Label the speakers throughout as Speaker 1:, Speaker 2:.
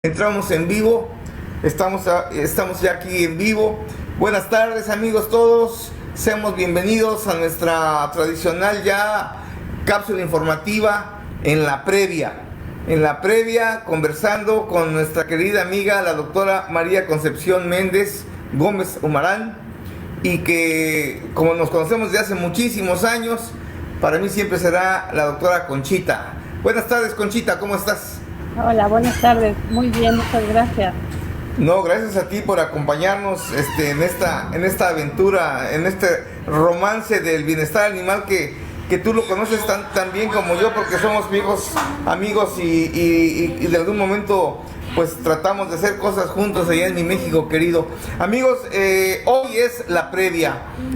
Speaker 1: Entramos en vivo, estamos ya aquí en vivo. Buenas tardes amigos todos, seamos bienvenidos a nuestra tradicional ya cápsula informativa en la previa. En la previa, conversando con nuestra querida amiga, la doctora María Concepción Méndez Gómez Humarán, y que como nos conocemos de hace muchísimos años, para mí siempre será la doctora Conchita. Buenas tardes, Conchita, ¿cómo estás?
Speaker 2: Hola, buenas tardes. Muy bien, muchas gracias.
Speaker 1: No, gracias a ti por acompañarnos en esta aventura, en este romance del bienestar animal que tú lo conoces tan bien como yo, porque somos amigos y de algún momento pues tratamos de hacer cosas juntos allá en mi México querido. Amigos, hoy es la previa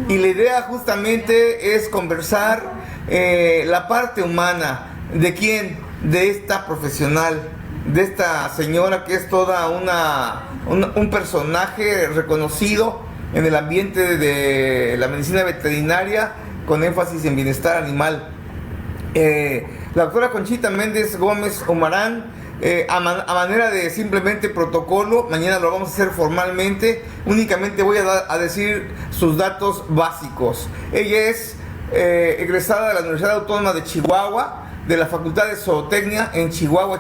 Speaker 1: y la idea justamente es conversar la parte humana. ¿De quién? De esta profesional, de esta señora que es toda un personaje reconocido en el ambiente de la medicina veterinaria con énfasis en bienestar animal. La doctora Conchita Méndez Gómez Humarán, a manera de simplemente protocolo, mañana lo vamos a hacer formalmente, únicamente voy a decir sus datos básicos. Ella es egresada de la Universidad Autónoma de Chihuahua, de la Facultad de Zootecnia en Chihuahua,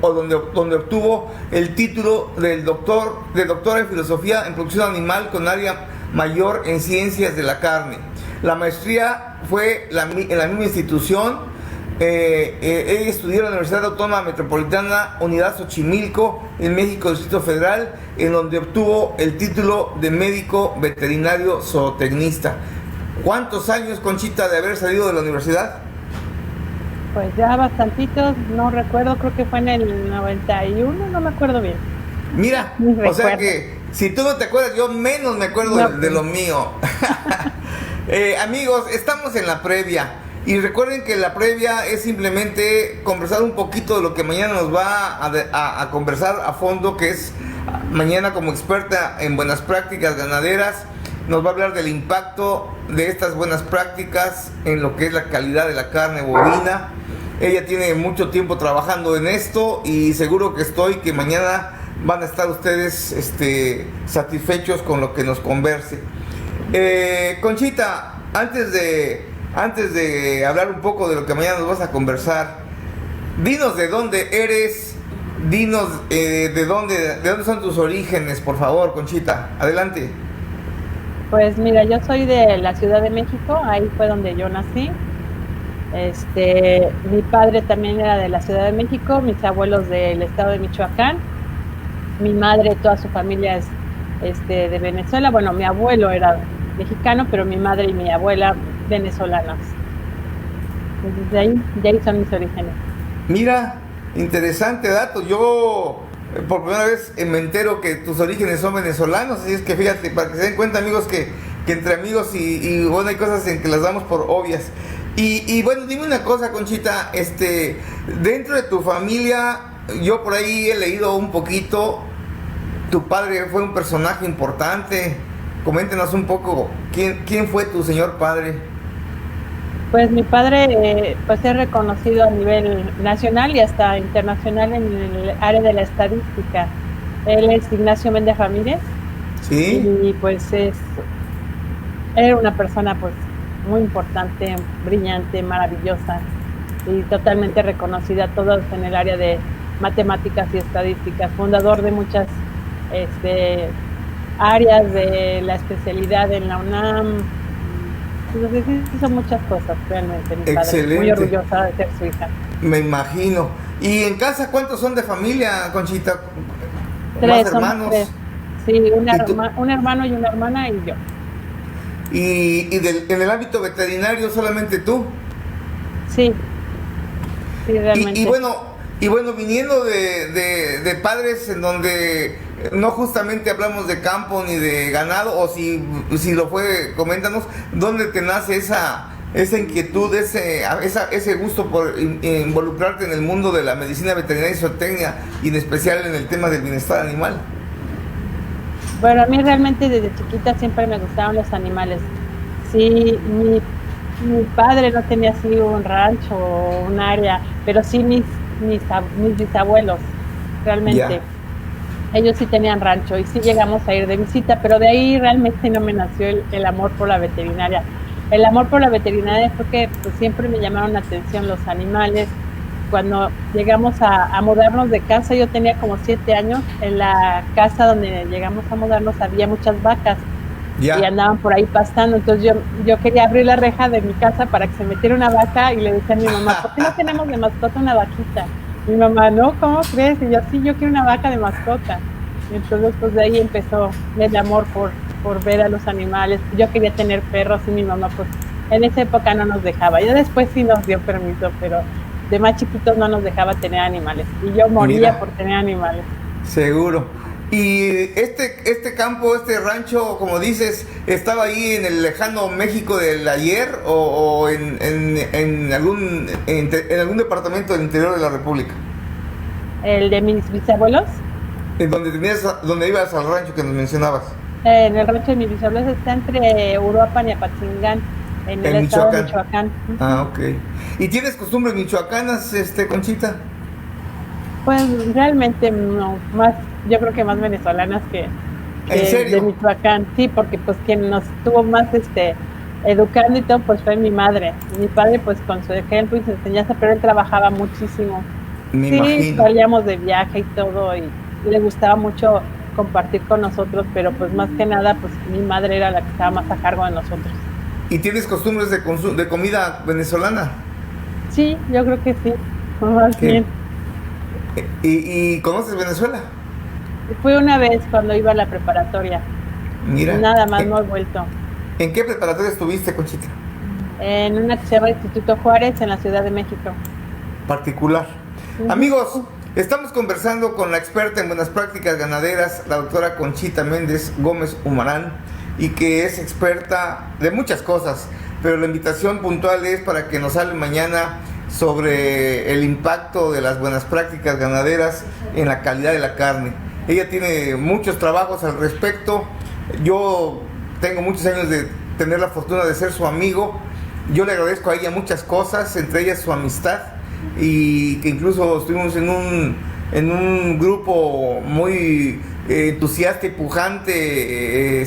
Speaker 1: donde obtuvo el título de doctora en Filosofía en Producción Animal con área mayor en Ciencias de la Carne. La maestría fue en la misma institución. Ella estudió en la Universidad Autónoma Metropolitana, Unidad Xochimilco, en México, Distrito Federal, en donde obtuvo el título de médico veterinario zootecnista. ¿Cuántos años, Conchita, de haber salido de la universidad?
Speaker 2: Pues ya bastantitos, no recuerdo, creo que fue en el 91, no me acuerdo bien.
Speaker 1: Mira, o sea que si tú no te acuerdas, yo menos me acuerdo de lo mío. Amigos, estamos en la previa y recuerden que la previa es simplemente conversar un poquito de lo que mañana nos va a conversar a fondo, que es mañana como experta en buenas prácticas ganaderas. Nos va a hablar del impacto de estas buenas prácticas en lo que es la calidad de la carne bovina. Ella tiene mucho tiempo trabajando en esto y seguro que mañana van a estar ustedes satisfechos con lo que nos converse. Conchita, antes de hablar un poco de lo que mañana nos vas a conversar, dinos de dónde eres, dinos de dónde son tus orígenes, por favor, Conchita. Adelante.
Speaker 2: Pues mira, yo soy de la Ciudad de México, ahí fue donde yo nací. Mi padre también era de la Ciudad de México, mis abuelos del estado de Michoacán, mi madre, toda su familia es de Venezuela. Bueno, mi abuelo era mexicano, pero mi madre y mi abuela venezolanas. Entonces de ahí son mis orígenes.
Speaker 1: Mira, interesante dato. Yo por primera vez me entero que tus orígenes son venezolanos, así es que fíjate, para que se den cuenta amigos que entre amigos y bueno, hay cosas en que las damos por obvias. Y bueno, dime una cosa, Conchita, dentro de tu familia, yo por ahí he leído un poquito, tu padre fue un personaje importante. Coméntenos un poco, ¿quién fue tu señor padre?
Speaker 2: Pues mi padre pues es reconocido a nivel nacional y hasta internacional en el área de la estadística. Él es Ignacio Méndez Ramírez.
Speaker 1: Sí.
Speaker 2: Y pues era una persona pues muy importante, brillante, maravillosa y totalmente reconocida todos en el área de matemáticas y estadísticas, fundador de muchas áreas de la especialidad en la UNAM. Entonces hizo muchas cosas realmente, mi
Speaker 1: Excelente.
Speaker 2: padre, muy orgullosa de ser su hija.
Speaker 1: Me imagino. ¿Y en casa cuántos son de familia, Conchita?
Speaker 2: Tres,
Speaker 1: ¿Más hermanos?
Speaker 2: tres. Sí, un hermano y una hermana y yo.
Speaker 1: En el ámbito veterinario solamente tú.
Speaker 2: Sí, realmente.
Speaker 1: Y bueno, viniendo de padres en donde no justamente hablamos de campo ni de ganado, o si lo fue, coméntanos, ¿dónde te nace esa inquietud, ese gusto por involucrarte en el mundo de la medicina veterinaria y zootecnia, y en especial en el tema del bienestar animal?
Speaker 2: Bueno, a mí realmente desde chiquita siempre me gustaron los animales. Sí, mi padre no tenía así un rancho o un área, pero sí mis bisabuelos. realmente.
Speaker 1: Ya.
Speaker 2: Ellos sí tenían rancho y sí llegamos a ir de visita, pero de ahí realmente no me nació el amor por la veterinaria. El amor por la veterinaria fue que pues, siempre me llamaron la atención los animales. Cuando llegamos a mudarnos de casa, yo tenía como 7 años, en la casa donde llegamos a mudarnos había muchas vacas y
Speaker 1: Ya.
Speaker 2: andaban por ahí pastando, entonces yo quería abrir la reja de mi casa para que se metiera una vaca y le decía a mi mamá, ¿por qué no tenemos de mascota una vaquita? Mi mamá, no, ¿cómo crees? Y yo, sí, yo quiero una vaca de mascota. Y entonces pues de ahí empezó el amor por ver a los animales. Yo quería tener perros y mi mamá pues en esa época no nos dejaba. Ya después sí nos dio permiso, pero de más chiquitos no nos dejaba tener animales. Y yo moría
Speaker 1: Mira,
Speaker 2: por tener animales.
Speaker 1: seguro. Y este campo, este rancho, como dices, ¿estaba ahí en el lejano México del ayer o en algún departamento del interior de la República?
Speaker 2: El de mis bisabuelos,
Speaker 1: En donde ibas al rancho que nos mencionabas,
Speaker 2: en el rancho de mis bisabuelos está entre Uruapan y Apatzingán, en el
Speaker 1: en
Speaker 2: estado de
Speaker 1: Michoacán.
Speaker 2: Michoacán.
Speaker 1: Ah, ok. ¿Y tienes costumbres michoacanas, Conchita?
Speaker 2: Pues realmente no, más, yo creo que más venezolanas
Speaker 1: ¿En
Speaker 2: que de
Speaker 1: serio?
Speaker 2: Michoacán, sí, porque pues quien nos estuvo más educando y todo pues fue mi madre. Mi padre pues con su ejemplo y su enseñanza, pero él trabajaba muchísimo.
Speaker 1: Me
Speaker 2: Sí,
Speaker 1: imagino.
Speaker 2: salíamos de viaje y todo y le gustaba mucho compartir con nosotros, pero pues más que nada pues mi madre era la que estaba más a cargo de nosotros.
Speaker 1: ¿Y tienes costumbres de comida venezolana?
Speaker 2: Sí, yo creo que sí, más
Speaker 1: ¿Qué?
Speaker 2: bien.
Speaker 1: ¿Y conoces Venezuela?
Speaker 2: Fue una vez cuando iba a la preparatoria,
Speaker 1: Mira,
Speaker 2: nada más no he vuelto.
Speaker 1: ¿en qué preparatoria estuviste, Conchita?
Speaker 2: En una que se llama Instituto Juárez en la Ciudad de México.
Speaker 1: Particular.
Speaker 2: Ujú.
Speaker 1: Amigos, estamos conversando con la experta en buenas prácticas ganaderas, la doctora Conchita Méndez Gómez Humarán, y que es experta de muchas cosas, pero la invitación puntual es para que nos hable mañana sobre el impacto de las buenas prácticas ganaderas en la calidad de la carne. Ella tiene muchos trabajos al respecto. Yo tengo muchos años de tener la fortuna de ser su amigo. Yo le agradezco a ella muchas cosas, entre ellas su amistad, y que incluso estuvimos en un grupo muy entusiasta y pujante,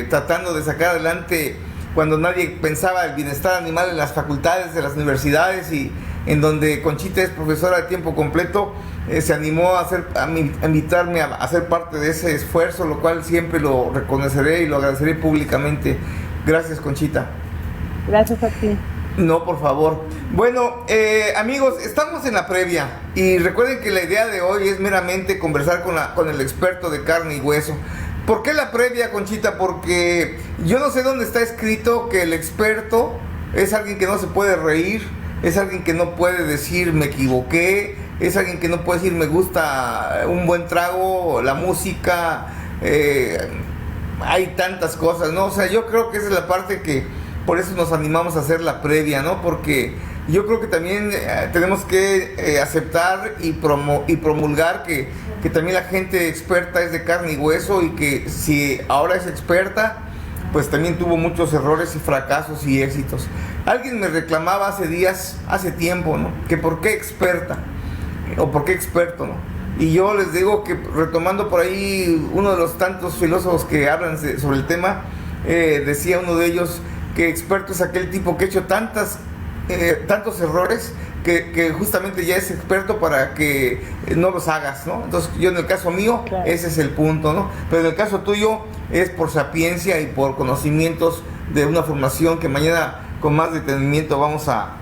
Speaker 1: tratando de sacar adelante cuando nadie pensaba el bienestar animal en las facultades de las universidades, y en donde Conchita es profesora de tiempo completo. Se animó a invitarme a hacer parte de ese esfuerzo, lo cual siempre lo reconoceré y lo agradeceré públicamente. Gracias, Conchita.
Speaker 2: Gracias a ti.
Speaker 1: No, por favor. Bueno, amigos, estamos en la previa y recuerden que la idea de hoy es meramente conversar con el experto de carne y hueso. ¿Por qué la previa, Conchita? Porque yo no sé dónde está escrito que el experto es alguien que no se puede reír, es alguien que no puede decir me equivoqué, es alguien que no puede decir me gusta un buen trago, la música, hay tantas cosas, ¿no? O sea, yo creo que esa es la parte que por eso nos animamos a hacer la previa, ¿no? Porque yo creo que también tenemos que aceptar y promulgar que también la gente experta es de carne y hueso, y que si ahora es experta, pues también tuvo muchos errores y fracasos y éxitos. Alguien me reclamaba hace días, hace tiempo, ¿no? Que por qué experta o por qué experto, ¿no? Y yo les digo que, retomando por ahí uno de los tantos filósofos que hablan sobre el tema, decía uno de ellos que experto es aquel tipo que ha hecho tantos errores que justamente ya es experto para que no los hagas, ¿no? Entonces yo, en el caso mío,
Speaker 2: Claro.
Speaker 1: ese es el punto, ¿no? Pero en el caso tuyo es por sapiencia y por conocimientos de una formación que mañana con más detenimiento vamos a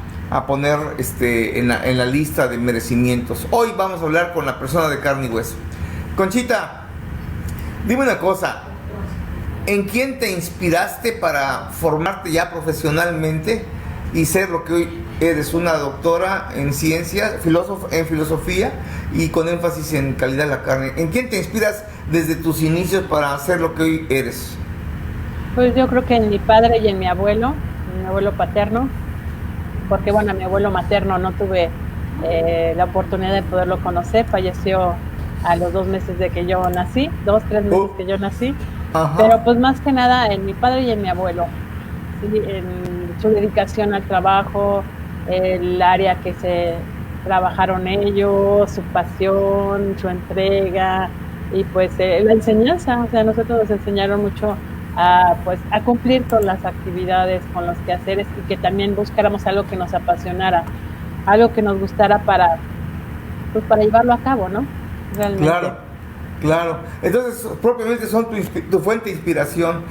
Speaker 1: poner en la lista de merecimientos. Hoy vamos a hablar con la persona de carne y hueso. Conchita, dime una cosa. ¿En quién te inspiraste para formarte ya profesionalmente y ser lo que hoy eres, una doctora en ciencias, en filosofía y con énfasis en calidad de la carne? ¿En quién te inspiras desde tus inicios para ser lo que hoy eres?
Speaker 2: Pues yo creo que en mi padre y en mi abuelo paterno, porque bueno, a mi abuelo materno no tuve la oportunidad de poderlo conocer, falleció a los 2 meses de que yo nací, 2, 3 meses que yo nací.
Speaker 1: Ajá.
Speaker 2: Pero pues más que nada en mi padre y en mi abuelo, ¿sí? En su dedicación al trabajo, el área trabajaron ellos, su pasión, su entrega y pues la enseñanza, o sea, nosotros nos enseñaron mucho a, pues, a cumplir con las actividades, con los quehaceres y que también buscáramos algo que nos apasionara, algo que nos gustara para, pues, para llevarlo a cabo, ¿no? Realmente.
Speaker 1: Claro, claro. Entonces, propiamente son tu fuente de inspiración.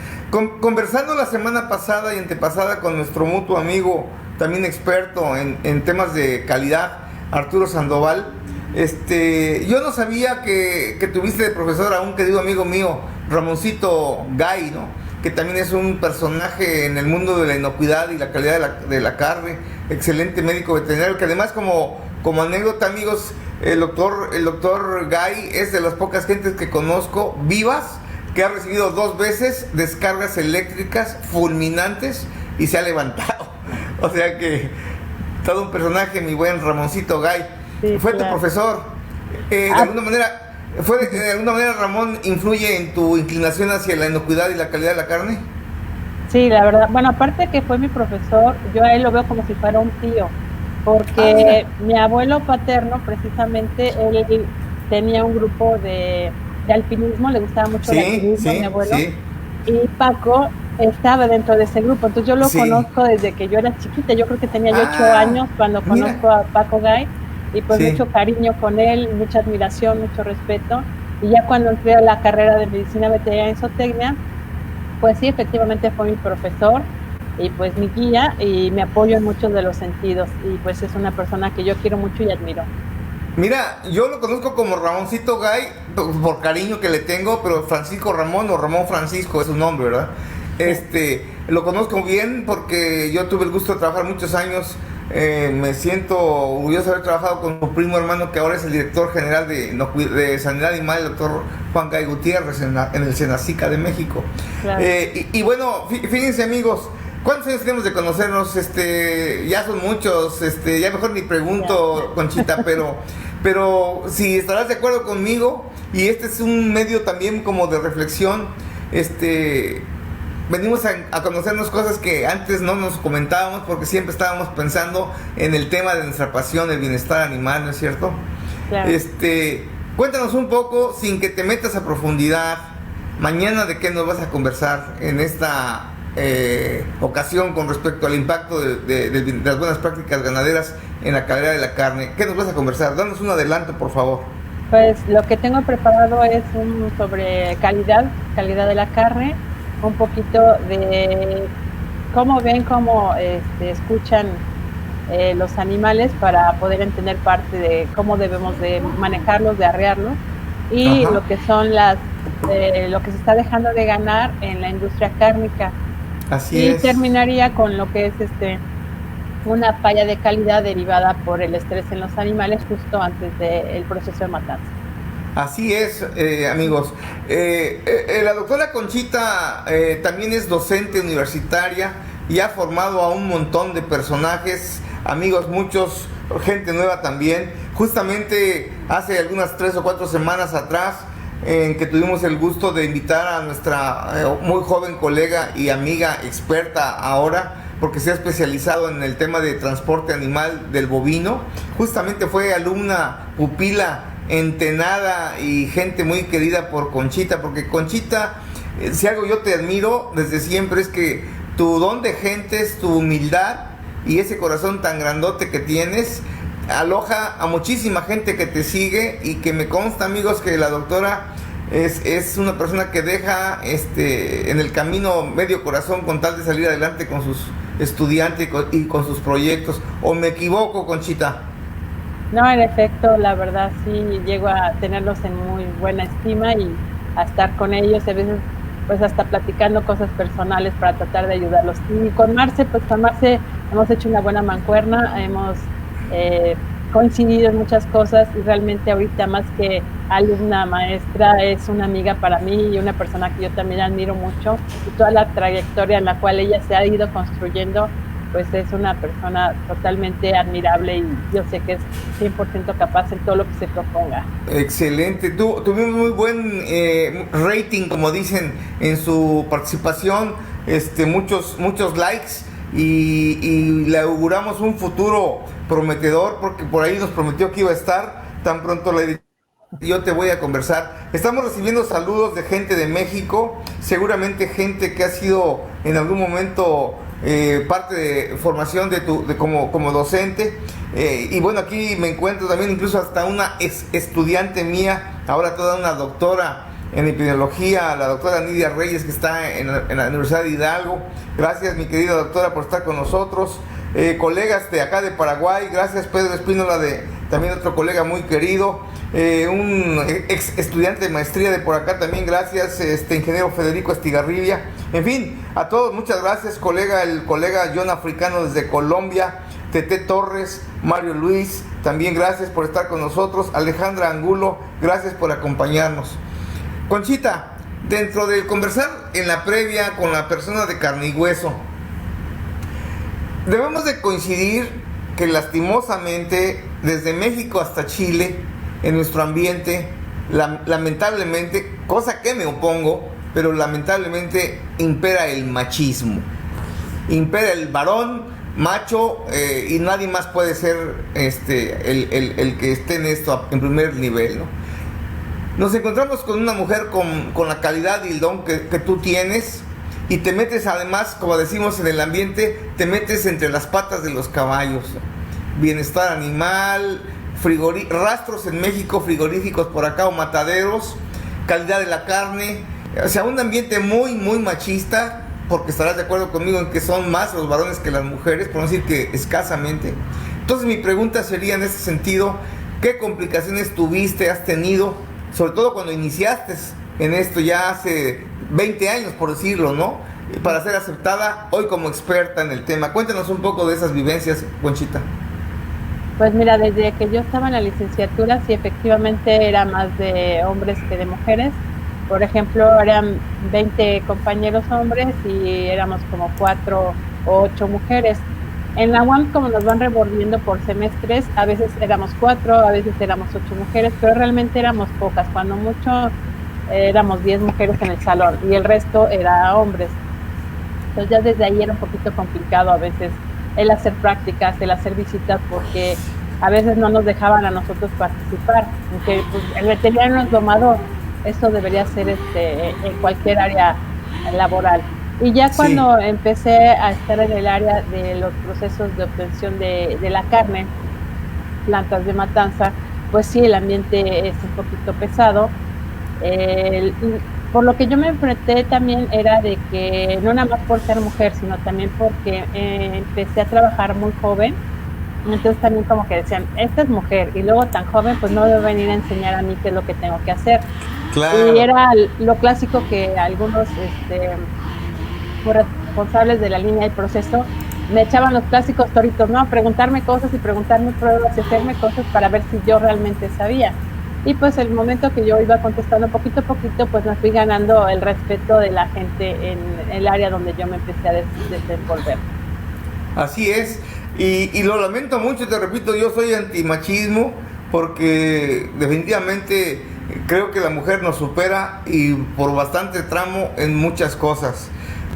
Speaker 1: Conversando la semana pasada y antepasada con nuestro mutuo amigo, también experto en temas de calidad, Arturo Sandoval, yo no sabía que tuviste de profesor a un querido amigo mío, Ramoncito Gay, ¿no? Que también es un personaje en el mundo de la inocuidad y la calidad de la carne, excelente médico veterinario, que además como anécdota, amigos, el doctor Gay es de las pocas gentes que conozco vivas que ha recibido 2 veces descargas eléctricas fulminantes y se ha levantado. O sea que todo un personaje, mi buen Ramoncito Gay.
Speaker 2: Sí,
Speaker 1: Fue
Speaker 2: claro.
Speaker 1: tu profesor. De alguna manera Ramón influye en tu inclinación hacia la inocuidad y la calidad de la carne.
Speaker 2: Sí, la verdad. Bueno, aparte que fue mi profesor, yo a él lo veo como si fuera un tío, porque
Speaker 1: Mira.
Speaker 2: mi abuelo paterno, precisamente, él tenía un grupo de alpinismo, le gustaba mucho el
Speaker 1: Sí,
Speaker 2: alpinismo a mi
Speaker 1: sí,
Speaker 2: abuelo,
Speaker 1: sí,
Speaker 2: y Paco estaba dentro de ese grupo, entonces yo lo
Speaker 1: sí.
Speaker 2: conozco desde que yo era chiquita, yo creo que tenía yo 8 años
Speaker 1: Ah,
Speaker 2: cuando
Speaker 1: mira.
Speaker 2: conozco a Paco Gay, y pues
Speaker 1: Sí.
Speaker 2: mucho cariño con él, mucha admiración, mucho respeto, y ya cuando entré a la carrera de medicina veterinaria en zootecnia, pues sí, efectivamente fue mi profesor y pues mi guía y me apoyo en muchos de los sentidos y pues es una persona que yo quiero mucho y admiro.
Speaker 1: Mira, yo lo conozco como Ramoncito Gay por cariño que le tengo, pero Francisco Ramón o Ramón Francisco es su nombre, ¿verdad?
Speaker 2: Sí,
Speaker 1: Lo conozco bien porque yo tuve el gusto de trabajar muchos años. Me siento orgulloso de haber trabajado con su primo hermano que ahora es el director general de Sanidad Animal, el doctor Juan Gay Gutiérrez en el Senacica de México.
Speaker 2: claro.
Speaker 1: Y bueno, fíjense amigos, ¿cuántos años tenemos de conocernos? Ya son muchos, ya mejor ni pregunto,
Speaker 2: Ya.
Speaker 1: Conchita, pero si estarás de acuerdo conmigo, y este es un medio también como de reflexión, venimos a conocernos cosas que antes no nos comentábamos porque siempre estábamos pensando en el tema de nuestra pasión, el bienestar animal, ¿no es cierto?
Speaker 2: Claro.
Speaker 1: Cuéntanos un poco, sin que te metas a profundidad, mañana de qué nos vas a conversar en esta ocasión con respecto al impacto de las buenas prácticas ganaderas en la calidad de la carne. ¿Qué nos vas a conversar? Danos un adelanto, por favor.
Speaker 2: Pues lo que tengo preparado es sobre calidad de la carne, un poquito de cómo ven, cómo escuchan los animales para poder entender parte de cómo debemos de manejarlos, de arrearlos y
Speaker 1: Ajá,
Speaker 2: lo que son lo que se está dejando de ganar en la industria cárnica
Speaker 1: así
Speaker 2: y
Speaker 1: es.
Speaker 2: terminaría con lo que es una falla de calidad derivada por el estrés en los animales justo antes del proceso de matanza.
Speaker 1: Así es, amigos. La doctora Conchita también es docente universitaria y ha formado a un montón de personajes, amigos, muchos, gente nueva también. Justamente hace algunas 3 o 4 semanas atrás, en que tuvimos el gusto de invitar a nuestra muy joven colega y amiga experta ahora, porque se ha especializado en el tema de transporte animal del bovino. Justamente fue alumna, pupila, entenada y gente muy querida por Conchita, porque Conchita, si algo yo te admiro desde siempre es que tu don de gentes, tu humildad y ese corazón tan grandote que tienes, aloja a muchísima gente que te sigue y que me consta, amigos, que la doctora es una persona que deja en el camino medio corazón con tal de salir adelante con sus estudiantes y con sus proyectos. ¿O me equivoco, Conchita?
Speaker 2: No, en efecto, la verdad sí llego a tenerlos en muy buena estima y a estar con ellos, a veces pues hasta platicando cosas personales para tratar de ayudarlos. Y con Marce, pues con Marce hemos hecho una buena mancuerna, hemos coincidido en muchas cosas y realmente ahorita más que alumna maestra es una amiga para mí y una persona que yo también admiro mucho y toda la trayectoria en la cual ella se ha ido construyendo, pues es una persona totalmente admirable y yo sé que es 100% capaz en todo lo que se proponga.
Speaker 1: Excelente, tuvimos muy buen rating, como dicen, en su participación, muchos likes, y le auguramos un futuro prometedor, porque por ahí nos prometió que iba a estar tan pronto yo te voy a conversar. Estamos recibiendo saludos de gente de México, seguramente gente que ha sido en algún momento parte de formación como docente. Y bueno, aquí me encuentro también incluso hasta una estudiante mía, ahora toda una doctora en epidemiología, la doctora Nidia Reyes, que está en la Universidad de Hidalgo. Gracias, mi querida doctora, por estar con nosotros. Colegas de acá de Paraguay, gracias Pedro Espínola, también otro colega muy querido. Un ex estudiante de maestría de por acá también, gracias, ingeniero Federico Estigarribia. En fin, a todos muchas gracias, el colega John Africano desde Colombia, Tete Torres, Mario Luis, también gracias por estar con nosotros. Alejandra Angulo, gracias por acompañarnos. Conchita, dentro del conversar en la previa con la persona de carne y hueso, debemos de coincidir que lastimosamente desde México hasta Chile, en nuestro ambiente, lamentablemente, cosa que me opongo, pero lamentablemente impera el machismo, impera el varón macho, y nadie más puede ser el que esté en esto en primer nivel, ¿no? Nos encontramos con una mujer con la calidad y el don que tú tienes, y te metes además, como decimos en el ambiente, te metes entre las patas de los caballos. Bienestar animal, rastros en México, frigoríficos por acá o mataderos, calidad de la carne, o sea, un ambiente muy, muy machista, porque estarás de acuerdo conmigo en que son más los varones que las mujeres, por no decir que escasamente. Entonces mi pregunta sería en este sentido, ¿qué complicaciones has tenido, sobre todo cuando iniciaste en esto ya hace 20 años, por decirlo, ¿no?, para ser aceptada hoy como experta en el tema? Cuéntanos un poco de esas vivencias, Conchita.
Speaker 2: Pues mira, desde que yo estaba en la licenciatura, sí, efectivamente era más de hombres que de mujeres. Por ejemplo, eran 20 compañeros hombres y éramos como 4 o 8 mujeres. En la UAM, como nos van revolviendo por semestres, a veces éramos 4, a veces éramos 8 mujeres, pero realmente éramos pocas. Cuando mucho éramos 10 mujeres en el salón y el resto era hombres. Entonces ya desde ahí era un poquito complicado a veces el hacer prácticas, el hacer visitas, porque a veces no nos dejaban a nosotros participar, porque pues, el veterinario es domador, eso debería ser en cualquier área laboral. Y ya cuando empecé a estar en el área de los procesos de obtención de la carne, plantas de matanza, pues sí, el ambiente es un poquito pesado. Por lo que yo me enfrenté también era de que, no nada más por ser mujer, sino también porque empecé a trabajar muy joven. Entonces también como que decían, esta es mujer, y luego tan joven, pues no debe venir a enseñar a mí qué es lo que tengo que hacer. Claro. Y era lo clásico que algunos responsables de la línea del proceso me echaban los clásicos toritos, ¿no? Preguntarme cosas y preguntarme pruebas y hacerme cosas para ver si yo realmente sabía. Y pues el momento que yo iba contestando poquito a poquito, pues me fui ganando el respeto de la gente en el área donde yo me empecé a desenvolver.
Speaker 1: Así es, y lo lamento mucho, te repito, yo soy antimachismo, porque definitivamente creo que la mujer nos supera y por bastante tramo en muchas cosas,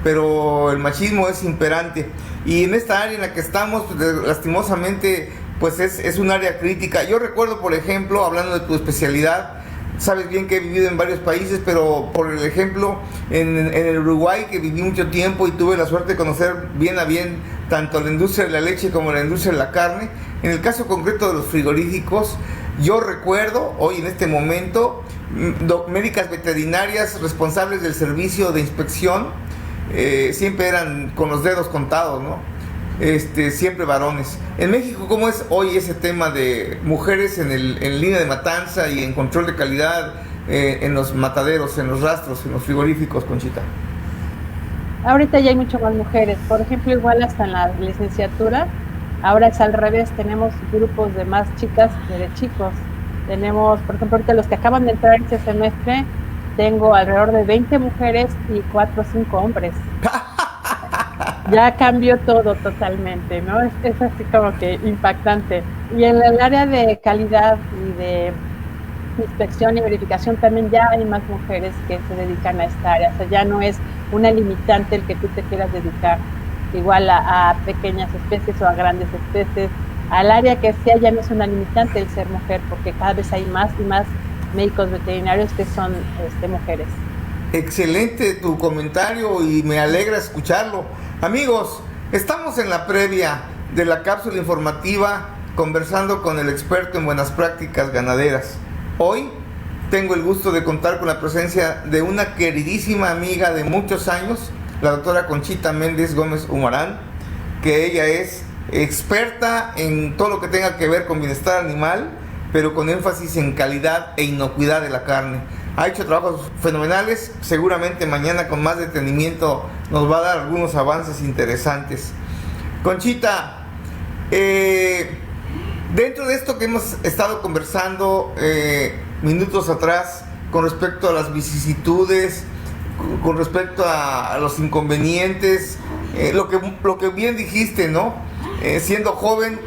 Speaker 1: pero el machismo es imperante, y en esta área en la que estamos, lastimosamente, pues es un área crítica. Yo recuerdo, por ejemplo, hablando de tu especialidad, sabes bien que he vivido en varios países, pero por el ejemplo, en el Uruguay, que viví mucho tiempo y tuve la suerte de conocer bien a bien tanto la industria de la leche como la industria de la carne. En el caso concreto de los frigoríficos, yo recuerdo hoy en este momento médicas veterinarias responsables del servicio de inspección, siempre eran con los dedos contados, ¿no? Siempre varones. En México, ¿cómo es hoy ese tema de mujeres en línea de matanza y en control de calidad en los mataderos, en los rastros, en los frigoríficos, Conchita?
Speaker 2: Ahorita ya hay mucho más mujeres. Por ejemplo, igual hasta en la licenciatura, ahora es al revés, tenemos grupos de más chicas que de chicos. Tenemos, por ejemplo, ahorita los que acaban de entrar este semestre, tengo alrededor de 20 mujeres y 4 o 5 hombres. Ya cambió todo totalmente, ¿no? Es así como que impactante. Y en el área de calidad y de inspección y verificación también ya hay más mujeres que se dedican a esta área. O sea, ya no es una limitante el que tú te quieras dedicar igual a pequeñas especies o a grandes especies. Al área que sea ya no es una limitante el ser mujer, porque cada vez hay más y más médicos veterinarios que son mujeres.
Speaker 1: Excelente tu comentario y me alegra escucharlo. Amigos, estamos en la previa de la cápsula informativa conversando con el experto en buenas prácticas ganaderas. Hoy tengo el gusto de contar con la presencia de una queridísima amiga de muchos años, la doctora Conchita Méndez Gómez Humarán, que ella es experta en todo lo que tenga que ver con bienestar animal, pero con énfasis en calidad e inocuidad de la carne. Ha hecho trabajos fenomenales, seguramente mañana con más detenimiento nos va a dar algunos avances interesantes. Conchita, dentro de esto que hemos estado conversando minutos atrás con respecto a las vicisitudes, con respecto a los inconvenientes, lo que bien dijiste, ¿no? Siendo joven,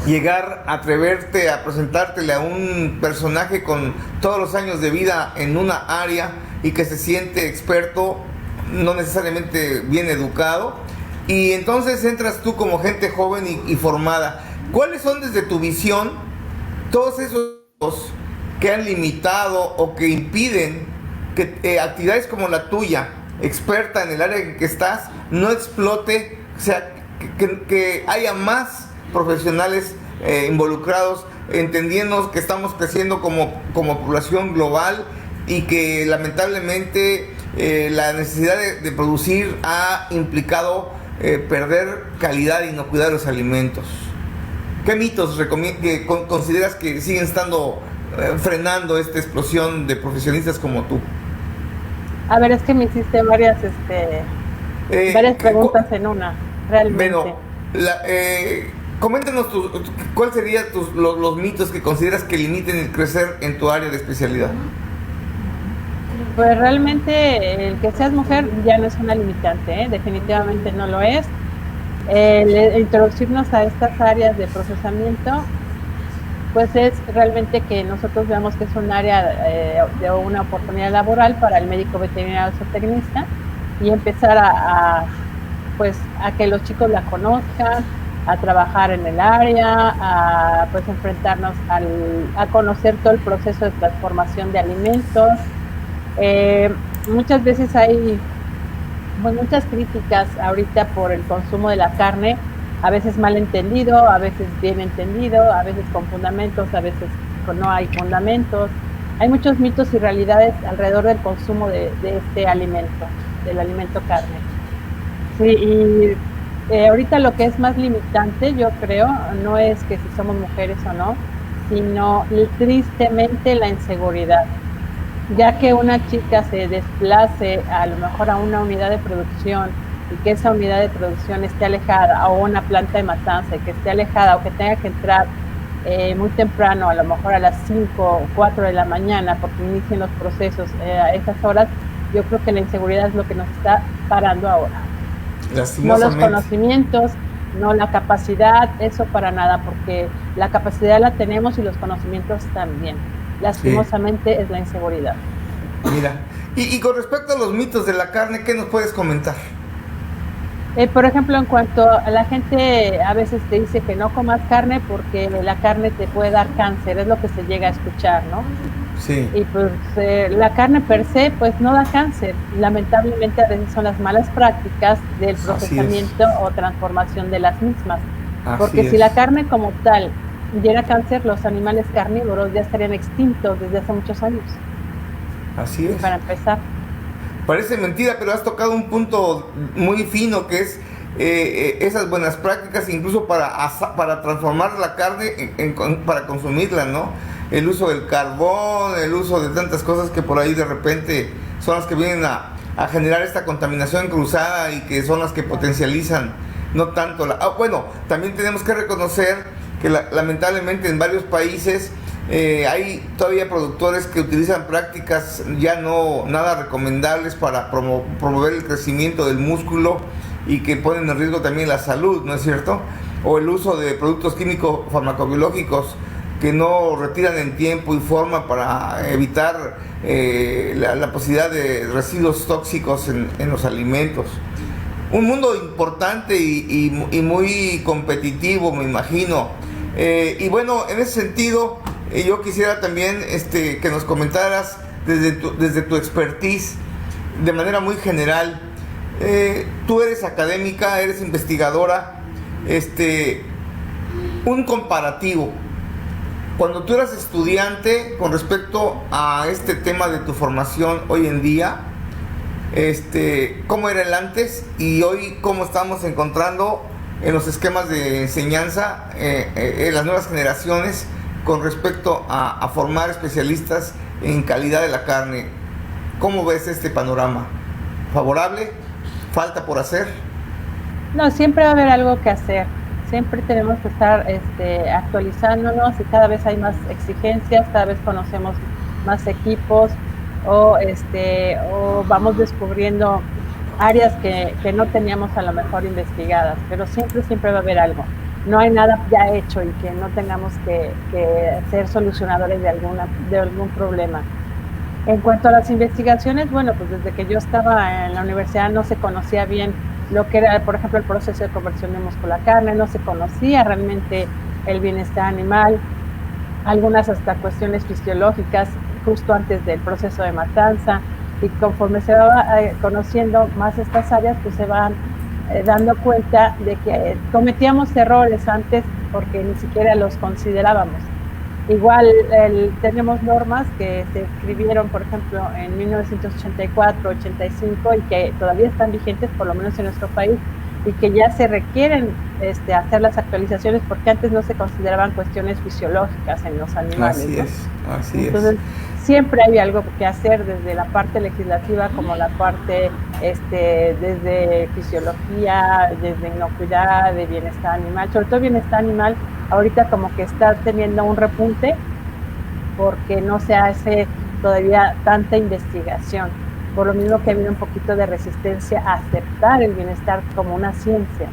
Speaker 1: llegar a atreverte a presentártele a un personaje con todos los años de vida en una área y que se siente experto, no necesariamente bien educado, y entonces entras tú como gente joven y formada. ¿Cuáles son desde tu visión todos esos que han limitado o que impiden que actividades como la tuya, experta en el área en que estás, no explote, o sea, que haya más profesionales involucrados, entendiendo que estamos creciendo como población global y que lamentablemente la necesidad de producir ha implicado perder calidad e inocuidad de los alimentos? ¿Qué mitos consideras que siguen estando frenando esta explosión de profesionistas como tú?
Speaker 2: A ver, es que me hiciste varias preguntas en una, realmente.
Speaker 1: Bueno, coméntanos cuáles serían los mitos que consideras que limiten el crecer en tu área de especialidad.
Speaker 2: Pues realmente el que seas mujer ya no es una limitante, definitivamente no lo es. El introducirnos a estas áreas de procesamiento, pues es realmente que nosotros veamos que es un área de una oportunidad laboral para el médico veterinario zootecnista y empezar a que los chicos la conozcan, a trabajar en el área, a pues enfrentarnos a conocer todo el proceso de transformación de alimentos. Muchas veces hay muchas críticas ahorita por el consumo de la carne, a veces mal entendido, a veces bien entendido, a veces con fundamentos, a veces no hay fundamentos. Hay muchos mitos y realidades alrededor del consumo de este alimento, del alimento carne. Sí, y ahorita lo que es más limitante, yo creo, no es que si somos mujeres o no, sino tristemente la inseguridad. Ya que una chica se desplace a lo mejor a una unidad de producción y que esa unidad de producción esté alejada, o una planta de matanza y que esté alejada, o que tenga que entrar muy temprano, a lo mejor a las 5 o 4 de la mañana, porque inician los procesos a esas horas, yo creo que la inseguridad es lo que nos está parando ahora. No los conocimientos, no la capacidad, eso para nada, porque la capacidad la tenemos y los conocimientos también. Lastimosamente sí. Es la inseguridad.
Speaker 1: Mira, y con respecto a los mitos de la carne, ¿qué nos puedes comentar?
Speaker 2: Por ejemplo, en cuanto a la gente a veces te dice que no comas carne porque la carne te puede dar cáncer, es lo que se llega a escuchar, ¿no?
Speaker 1: Sí.
Speaker 2: Y pues la carne per se pues no da cáncer, lamentablemente a veces son las malas prácticas del procesamiento o transformación de las mismas. Porque si la carne como tal diera cáncer, los animales carnívoros ya estarían extintos desde hace muchos años.
Speaker 1: Así es.
Speaker 2: Para empezar.
Speaker 1: Parece mentira, pero has tocado un punto muy fino que es esas buenas prácticas, incluso para transformar la carne para consumirla, ¿no? El uso del carbón, el uso de tantas cosas que por ahí de repente son las que vienen a generar esta contaminación cruzada y que son las que potencializan no tanto bueno, también tenemos que reconocer que lamentablemente en varios países hay todavía productores que utilizan prácticas ya no nada recomendables para promover el crecimiento del músculo y que ponen en riesgo también la salud, ¿no es cierto? O el uso de productos químicos farmacobiológicos que no retiran en tiempo y forma para evitar la posibilidad de residuos tóxicos en los alimentos. un mundo importante y muy competitivo, me imagino. Y bueno, en ese sentido, yo quisiera también que nos comentaras desde tu expertise, de manera muy general. Tú eres académica, eres investigadora, un comparativo. Cuando tú eras estudiante, con respecto a este tema de tu formación hoy en día, ¿cómo era el antes y hoy cómo estamos encontrando en los esquemas de enseñanza en las nuevas generaciones con respecto a formar especialistas en calidad de la carne? ¿Cómo ves este panorama? ¿Favorable? ¿Falta por hacer?
Speaker 2: No, siempre va a haber algo que hacer. Siempre tenemos que estar actualizándonos y cada vez hay más exigencias, cada vez conocemos más equipos o vamos descubriendo áreas que no teníamos a lo mejor investigadas, pero siempre va a haber algo. No hay nada ya hecho y que no tengamos que ser solucionadores de algún problema. En cuanto a las investigaciones, bueno, pues desde que yo estaba en la universidad no se conocía bien lo que era, por ejemplo, el proceso de conversión de músculo a carne, no se conocía realmente el bienestar animal, algunas hasta cuestiones fisiológicas justo antes del proceso de matanza, y conforme se va conociendo más estas áreas, pues se van dando cuenta de que cometíamos errores antes porque ni siquiera los considerábamos. Igual tenemos normas que se escribieron, por ejemplo, en 1984, 85 y que todavía están vigentes, por lo menos en nuestro país, y que ya se requieren hacer las actualizaciones porque antes no se consideraban cuestiones fisiológicas en los animales.
Speaker 1: Así
Speaker 2: ¿no?
Speaker 1: es, así
Speaker 2: Entonces, siempre hay algo que hacer desde la parte legislativa como la parte desde fisiología, desde inocuidad, de bienestar animal, sobre todo bienestar animal. Ahorita como que está teniendo un repunte porque no se hace todavía tanta investigación, por lo mismo que ha habido un poquito de resistencia a aceptar el bienestar como una ciencia.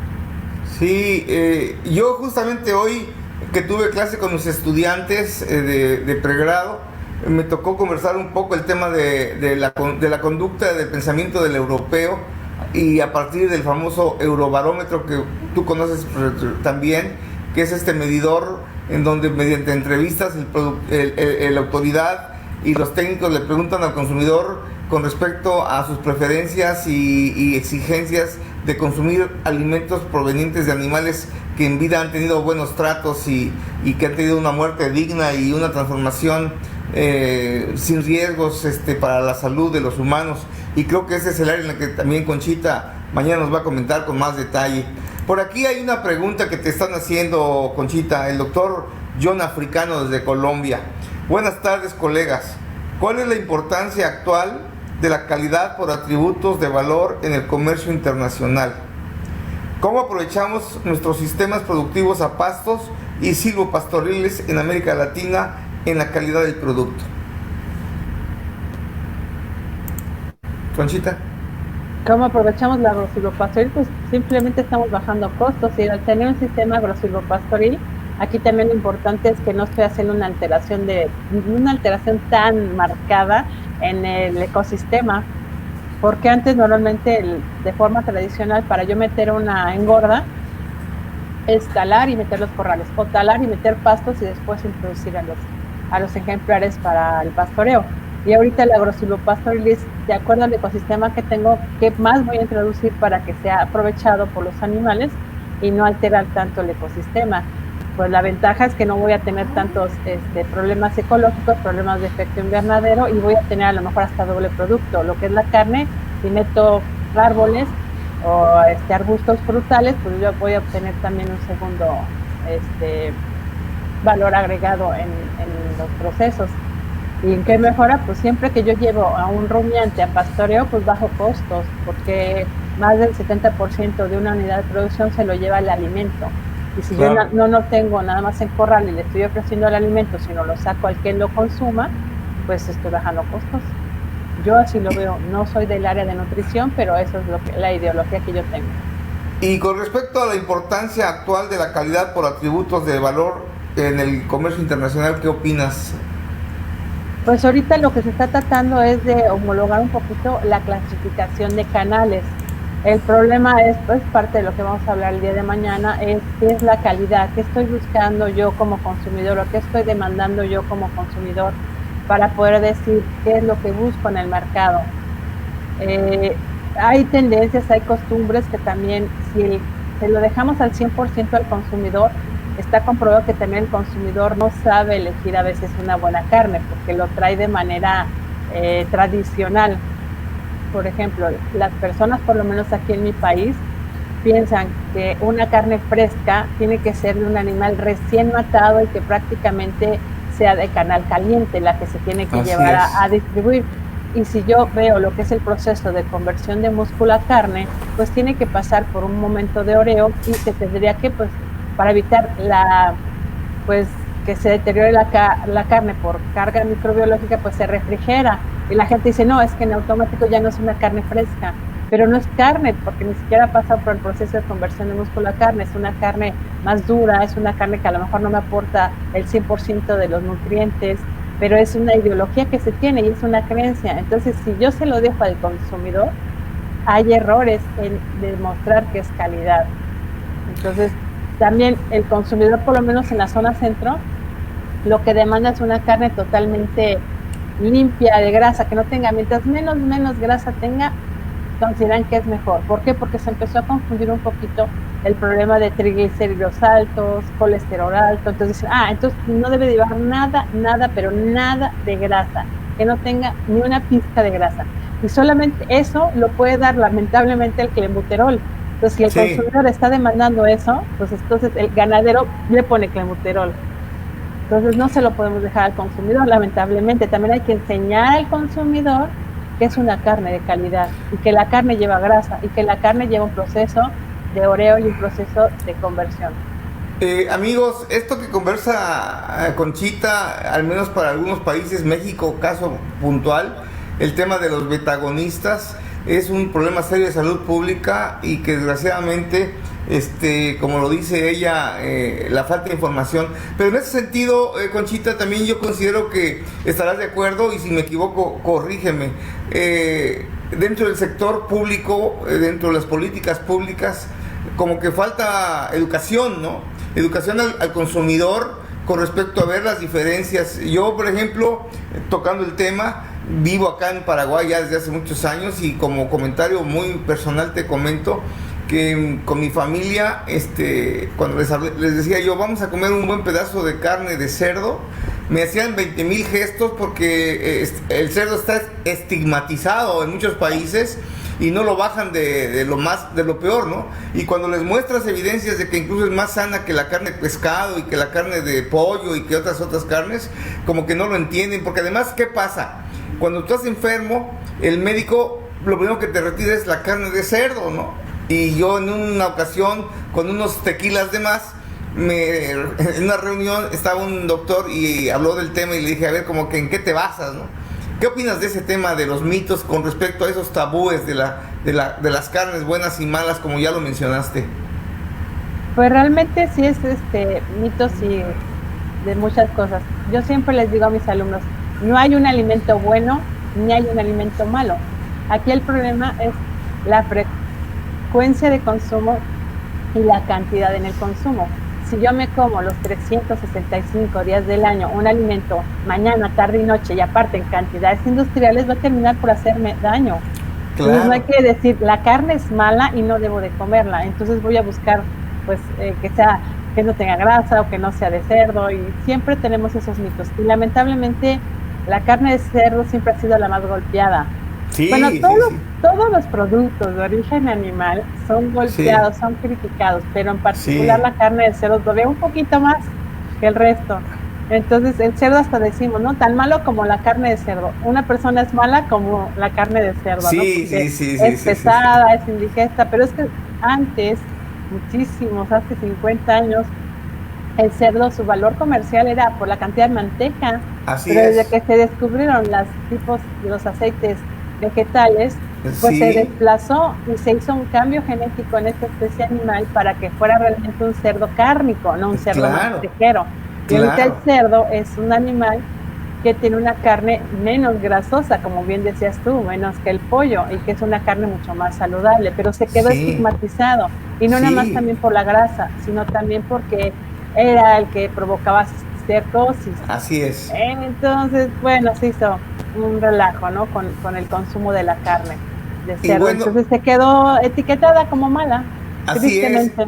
Speaker 1: Sí, yo justamente hoy que tuve clase con los estudiantes de pregrado, me tocó conversar un poco el tema de la conducta del pensamiento del europeo, y a partir del famoso Eurobarómetro que tú conoces también, que es este medidor en donde mediante entrevistas la autoridad y los técnicos le preguntan al consumidor con respecto a sus preferencias y exigencias de consumir alimentos provenientes de animales que en vida han tenido buenos tratos y que han tenido una muerte digna y una transformación sin riesgos para la salud de los humanos. Y creo que ese es el área en el que también Conchita mañana nos va a comentar con más detalle. Por aquí hay una pregunta que te están haciendo, Conchita, el doctor John Africano desde Colombia. Buenas tardes, colegas. ¿Cuál es la importancia actual de la calidad por atributos de valor en el comercio internacional? ¿Cómo aprovechamos nuestros sistemas productivos a pastos y silvopastoriles en América Latina en la calidad del producto? Conchita.
Speaker 2: ¿Cómo aprovechamos la agrosilvopastoril? Pues simplemente estamos bajando costos, y al tener un sistema agrosilvopastoril, aquí también lo importante es que no estoy haciendo una alteración tan marcada en el ecosistema, porque antes normalmente de forma tradicional para yo meter una engorda es talar y meter los corrales, o talar y meter pastos y después introducir a los ejemplares para el pastoreo. Y ahorita el agrosilvopastoril es de acuerdo al ecosistema que tengo, qué más voy a introducir para que sea aprovechado por los animales y no alterar tanto el ecosistema. Pues la ventaja es que no voy a tener tantos problemas ecológicos, problemas de efecto invernadero, y voy a tener a lo mejor hasta doble producto. Lo que es la carne, si meto árboles o arbustos frutales, pues yo voy a obtener también un segundo valor agregado en los procesos. ¿Y en qué mejora? Pues siempre que yo llevo a un rumiante a pastoreo, pues bajo costos, porque más del 70% de una unidad de producción se lo lleva el alimento. Y si claro, yo no tengo nada más en corral y le estoy ofreciendo el alimento, sino lo saco al quien lo consuma, pues estoy bajando costos. Yo así lo veo, no soy del área de nutrición, pero eso es la ideología que yo tengo.
Speaker 1: Y con respecto a la importancia actual de la calidad por atributos de valor en el comercio internacional, ¿qué opinas?
Speaker 2: Pues ahorita lo que se está tratando es de homologar un poquito la clasificación de canales. El problema es parte de lo que vamos a hablar el día de mañana, es qué es la calidad, qué estoy buscando yo como consumidor o qué estoy demandando yo como consumidor para poder decir qué es lo que busco en el mercado. Hay tendencias, hay costumbres que también, si se lo dejamos al 100% al consumidor, está comprobado que también el consumidor no sabe elegir a veces una buena carne porque lo trae de manera tradicional. Por ejemplo, las personas, por lo menos aquí en mi país, piensan que una carne fresca tiene que ser de un animal recién matado y que prácticamente sea de canal caliente la que se tiene que llevar a distribuir. Y si yo veo lo que es el proceso de conversión de músculo a carne, pues tiene que pasar por un momento de oreo y se tendría que, pues, para evitar pues, que se deteriore la carne por carga microbiológica, pues se refrigera. Y la gente dice, no, es que en automático ya no es una carne fresca, pero no es carne, porque ni siquiera ha pasado por el proceso de conversión de músculo a carne, es una carne más dura, es una carne que a lo mejor no me aporta el 100% de los nutrientes, pero es una ideología que se tiene y es una creencia. Entonces, si yo se lo dejo al consumidor, hay errores en demostrar que es calidad. Entonces, también el consumidor, por lo menos en la zona centro, lo que demanda es una carne totalmente limpia de grasa, que no tenga, mientras menos grasa tenga, consideran que es mejor. ¿Por qué? Porque se empezó a confundir un poquito el problema de triglicéridos altos, colesterol alto, entonces dicen, entonces no debe llevar nada, pero nada de grasa, que no tenga ni una pizca de grasa. Y solamente eso lo puede dar lamentablemente el clenbuterol. Entonces, si el consumidor está demandando eso, pues entonces el ganadero le pone clenbuterol. Entonces no se lo podemos dejar al consumidor, lamentablemente. También hay que enseñar al consumidor que es una carne de calidad y que la carne lleva grasa y que la carne lleva un proceso de oreo y un proceso de conversión.
Speaker 1: Amigos, esto que conversa Conchita, al menos para algunos países, México, caso puntual, el tema de los betagonistas es un problema serio de salud pública y que desgraciadamente, como lo dice ella, la falta de información. Pero en ese sentido, Conchita, también yo considero que estarás de acuerdo, y si me equivoco, corrígeme. Dentro del sector público, dentro de las políticas públicas, como que falta educación, ¿no? Educación al consumidor con respecto a ver las diferencias. Yo, por ejemplo, tocando el tema, vivo acá en Paraguay ya desde hace muchos años, y como comentario muy personal te comento que con mi familia, cuando les decía yo, vamos a comer un buen pedazo de carne de cerdo, me hacían 20,000 gestos porque el cerdo está estigmatizado en muchos países y no lo bajan de lo peor, ¿no? Y cuando les muestras evidencias de que incluso es más sana que la carne de pescado y que la carne de pollo y que otras carnes, como que no lo entienden, porque además, ¿qué pasa? Cuando estás enfermo, el médico lo primero que te retira es la carne de cerdo, ¿no? Y yo en una ocasión, con unos tequilas de más, en una reunión estaba un doctor y habló del tema y le dije, a ver, como que ¿en qué te basas, no? ¿Qué opinas de ese tema de los mitos con respecto a esos tabúes de las carnes buenas y malas, como ya lo mencionaste?
Speaker 2: Pues realmente sí es mitos y de muchas cosas. Yo siempre les digo a mis alumnos, no hay un alimento bueno ni hay un alimento malo. Aquí el problema es la frecuencia de consumo y la cantidad en el consumo. Si yo me como los 365 días del año un alimento mañana, tarde y noche, y aparte en cantidades industriales, va a terminar por hacerme daño. Claro. Entonces no hay que decir, la carne es mala y no debo de comerla, entonces voy a buscar pues que no tenga grasa o que no sea de cerdo, y siempre tenemos esos mitos. Y lamentablemente la carne de cerdo siempre ha sido la más golpeada.
Speaker 1: Sí,
Speaker 2: bueno,
Speaker 1: sí.
Speaker 2: todos los productos de origen animal son golpeados, son criticados, pero en particular la carne de cerdo todavía un poquito más que el resto. Entonces el cerdo, hasta decimos, ¿no? Tan malo como la carne de cerdo. Una persona es mala como la carne de cerdo, ¿no? Es pesada, es indigesta, pero es que antes, muchísimos, hace 50 años, el cerdo, su valor comercial era por la cantidad de manteca. Pero desde que se descubrieron los aceites vegetales, pues se desplazó y se hizo un cambio genético en esta especie animal para que fuera realmente un cerdo cárnico, no un cerdo mantejero. Y ahorita el cerdo es un animal que tiene una carne menos grasosa, como bien decías tú, menos que el pollo, y que es una carne mucho más saludable, pero se quedó
Speaker 1: Sí,
Speaker 2: estigmatizado, y no nada más
Speaker 1: sí,
Speaker 2: también por la grasa, sino también porque era el que provocaba cirrosis.
Speaker 1: así es.
Speaker 2: Entonces, bueno, se hizo un relajo, ¿no? Con el consumo de la carne de
Speaker 1: Y
Speaker 2: cerdo.
Speaker 1: bueno,
Speaker 2: Entonces se quedó etiquetada como mala,
Speaker 1: así es.
Speaker 2: tristemente.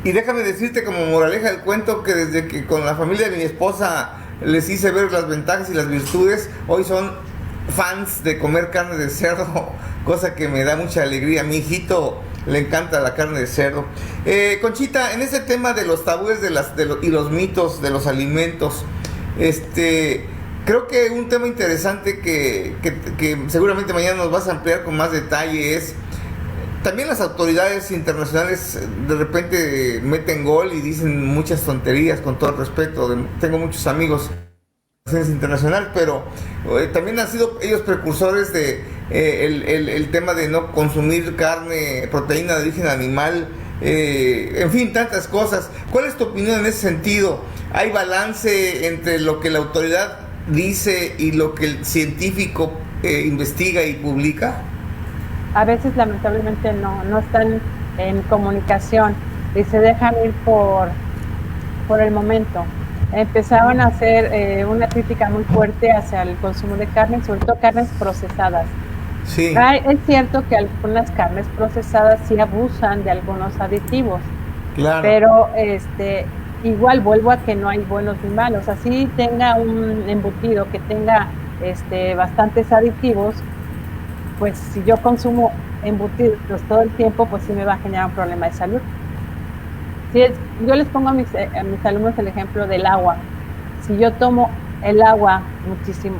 Speaker 1: Y déjame decirte como moraleja del cuento que desde que con la familia de mi esposa les hice ver las ventajas y las virtudes, hoy son fans de comer carne de cerdo, cosa que me da mucha alegría. A mi hijito le encanta la carne de cerdo. Conchita, en ese tema de los tabúes y los mitos de los alimentos, creo que un tema interesante que seguramente mañana nos vas a ampliar con más detalle es también las autoridades internacionales de repente meten gol y dicen muchas tonterías con todo el respeto. Tengo muchos amigos internacional, pero también han sido ellos precursores de el tema de no consumir carne, proteína de origen animal, en fin, tantas cosas. ¿Cuál es tu opinión en ese sentido? ¿Hay balance entre lo que la autoridad dice y lo que el científico investiga y publica?
Speaker 2: A veces lamentablemente no están en comunicación y se dejan ir por el momento. Empezaron a hacer una crítica muy fuerte hacia el consumo de carne, sobre todo carnes procesadas.
Speaker 1: Sí,
Speaker 2: Es cierto que algunas carnes procesadas sí abusan de algunos aditivos,
Speaker 1: claro,
Speaker 2: pero igual vuelvo a que no hay buenos ni malos. Así tenga un embutido que tenga bastantes aditivos, pues si yo consumo embutidos todo el tiempo, pues sí me va a generar un problema de salud. Yo les pongo a mis alumnos el ejemplo del agua. Si yo tomo el agua,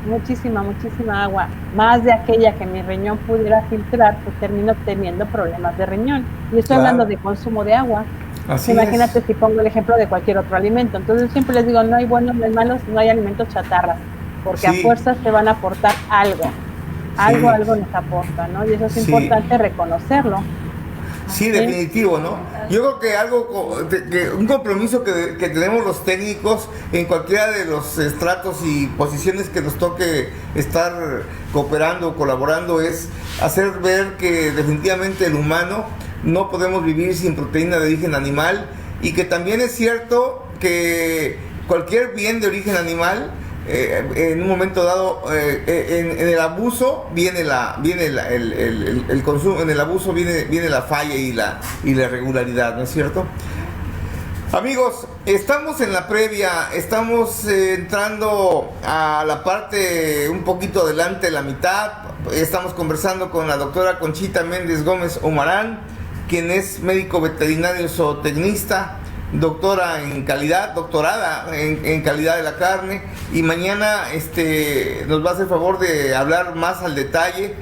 Speaker 2: muchísima agua, más de aquella que mi riñón pudiera filtrar, pues termino teniendo problemas de riñón. Y estoy hablando
Speaker 1: claro,
Speaker 2: de consumo de agua.
Speaker 1: así es.
Speaker 2: Imagínate si pongo el ejemplo de cualquier otro alimento. Entonces siempre les digo, no hay buenos, no hay malos, no hay alimentos chatarras, porque a
Speaker 1: Sí,
Speaker 2: fuerzas te van a aportar algo.
Speaker 1: sí,
Speaker 2: Algo nos aporta, ¿no? Y eso es
Speaker 1: sí.
Speaker 2: importante reconocerlo.
Speaker 1: Sí,
Speaker 2: ¿Sí?
Speaker 1: definitivo, ¿no? Yo creo que un compromiso que tenemos los técnicos en cualquiera de los estratos y posiciones que nos toque estar cooperando o colaborando es hacer ver que definitivamente el humano no podemos vivir sin proteína de origen animal y que también es cierto que cualquier bien de origen animal en un momento dado en el abuso el consumo, en el abuso viene la falla y la irregularidad, ¿no es cierto? Amigos, estamos en la previa, estamos entrando a la parte un poquito adelante, la mitad. Estamos conversando con la doctora Conchita Méndez Gómez Humarán, quien es médico veterinario zootecnista, doctorada en calidad de la carne, y mañana nos va a hacer favor de hablar más al detalle.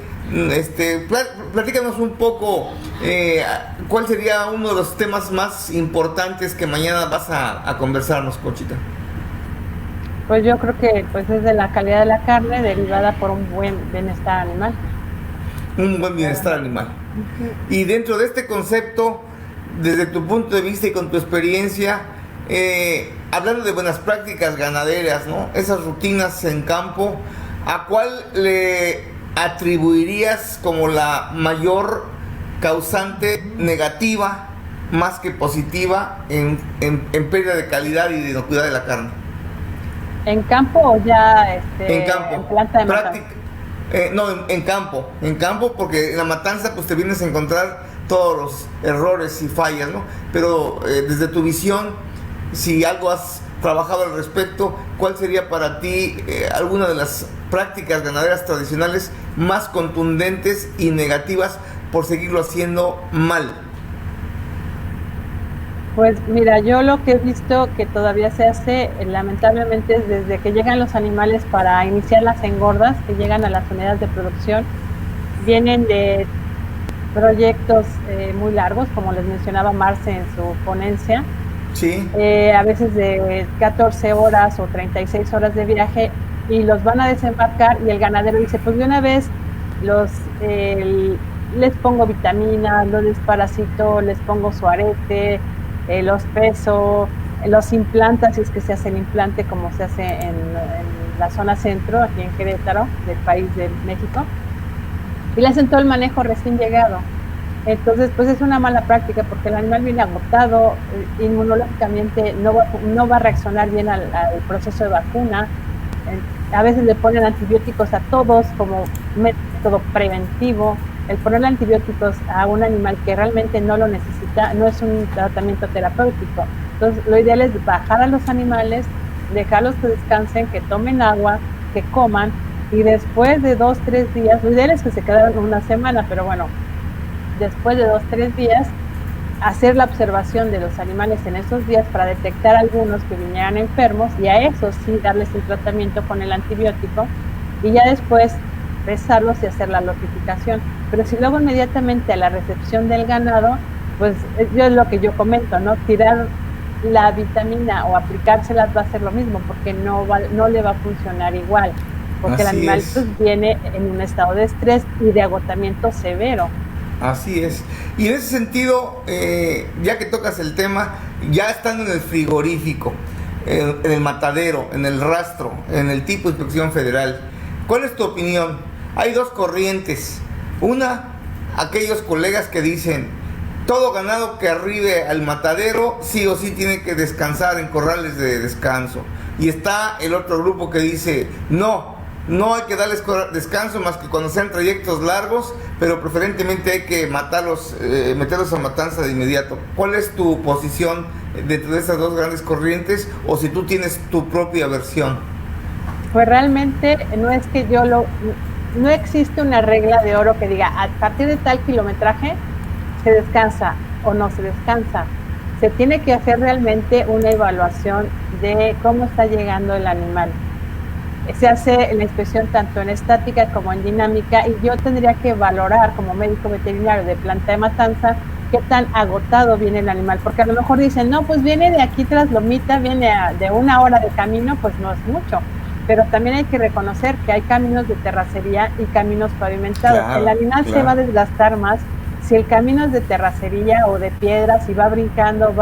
Speaker 1: Platícanos un poco cuál sería uno de los temas más importantes que mañana vas a conversarnos, Conchita.
Speaker 2: Pues yo creo que pues es de la calidad de la carne derivada por un buen bienestar animal.
Speaker 1: Un buen bienestar animal.
Speaker 2: Ujú.
Speaker 1: Y dentro de este concepto, desde tu punto de vista y con tu experiencia, hablando de buenas prácticas ganaderas, ¿no? Esas rutinas en campo, ¿a cuál le atribuirías como la mayor causante negativa más que positiva en pérdida de calidad y de inocuidad de la carne?
Speaker 2: ¿En campo o ya
Speaker 1: En
Speaker 2: en
Speaker 1: campo,
Speaker 2: planta de matanza?
Speaker 1: práctica, no, en campo, porque en la matanza pues te vienes a encontrar todos los errores y fallas, ¿no? Pero desde tu visión, si algo has trabajado al respecto, ¿cuál sería para ti alguna de las prácticas ganaderas tradicionales más contundentes y negativas por seguirlo haciendo mal?
Speaker 2: Pues mira, yo lo que he visto que todavía se hace, lamentablemente, es desde que llegan los animales para iniciar las engordas, que llegan a las unidades de producción, vienen de proyectos muy largos, como les mencionaba Marce en su ponencia,
Speaker 1: Sí,
Speaker 2: a veces de 14 horas o 36 horas de viaje, y los van a desembarcar y el ganadero dice, pues de una vez los les pongo vitaminas, los desparasito, les pongo su arete, los peso, los implanta, si es que se hace el implante como se hace en la zona centro, aquí en Querétaro, del país de México, y le hacen todo el manejo recién llegado. Entonces, pues es una mala práctica porque el animal viene agotado, inmunológicamente no va a reaccionar bien al proceso de vacuna. A veces le ponen antibióticos a todos como método preventivo. El ponerle antibióticos a un animal que realmente no lo necesita no es un tratamiento terapéutico. Entonces, lo ideal es bajar a los animales, dejarlos que descansen, que tomen agua, que coman, y después de 2-3 días, lo ideal es que se quedaran una semana, pero bueno, después de 2-3 días, hacer la observación de los animales en esos días para detectar algunos que vinieran enfermos, y a esos sí darles el tratamiento con el antibiótico, y ya después pesarlos y hacer la notificación. Pero si luego inmediatamente a la recepción del ganado, pues yo es lo que yo comento, ¿no? Tirar la vitamina o aplicárselas va a ser lo mismo, porque no le va a funcionar igual, porque
Speaker 1: Así
Speaker 2: el animal
Speaker 1: es.
Speaker 2: pues viene en un estado de estrés y de agotamiento severo.
Speaker 1: Así es. Y en ese sentido, ya que tocas el tema, ya estando en el frigorífico, en el matadero, en el rastro, en el tipo de inspección federal, ¿cuál es tu opinión? Hay dos corrientes. Una, aquellos colegas que dicen, todo ganado que arribe al matadero sí o sí tiene que descansar en corrales de descanso. Y está el otro grupo que dice, no hay que darles descanso más que cuando sean trayectos largos, pero preferentemente hay que matarlos, meterlos a matanza de inmediato. ¿Cuál es tu posición dentro de esas dos grandes corrientes, o si tú tienes tu propia versión?
Speaker 2: Pues realmente no es que no existe una regla de oro que diga a partir de tal kilometraje se descansa o no se descansa. Se tiene que hacer realmente una evaluación de cómo está llegando el animal. Se hace la inspección tanto en estática como en dinámica, y yo tendría que valorar como médico veterinario de planta de matanza qué tan agotado viene el animal, porque a lo mejor dicen, no, pues viene de aquí tras Lomita, viene de 1 hora de camino, pues no es mucho, pero también hay que reconocer que hay caminos de terracería y caminos pavimentados. Claro, el animal se va a desgastar más si el camino es de terracería o de piedras, y va brincando,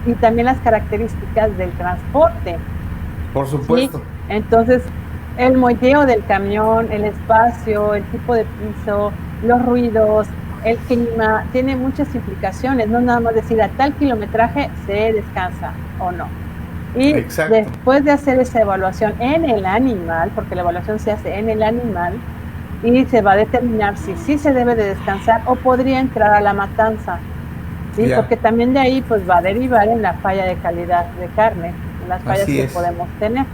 Speaker 2: y también las características del transporte.
Speaker 1: Por supuesto.
Speaker 2: ¿Sí? Entonces, el molleo del camión, el espacio, el tipo de piso, los ruidos, el clima, tiene muchas implicaciones. No nada más decir a tal kilometraje se descansa o no. Y exacto, después de hacer esa evaluación en el animal, porque la evaluación se hace en el animal, y se va a determinar si sí se debe de descansar o podría entrar a la matanza. ¿Sí? Porque también de ahí pues va a derivar en la falla de calidad de carne, en las fallas que podemos tener.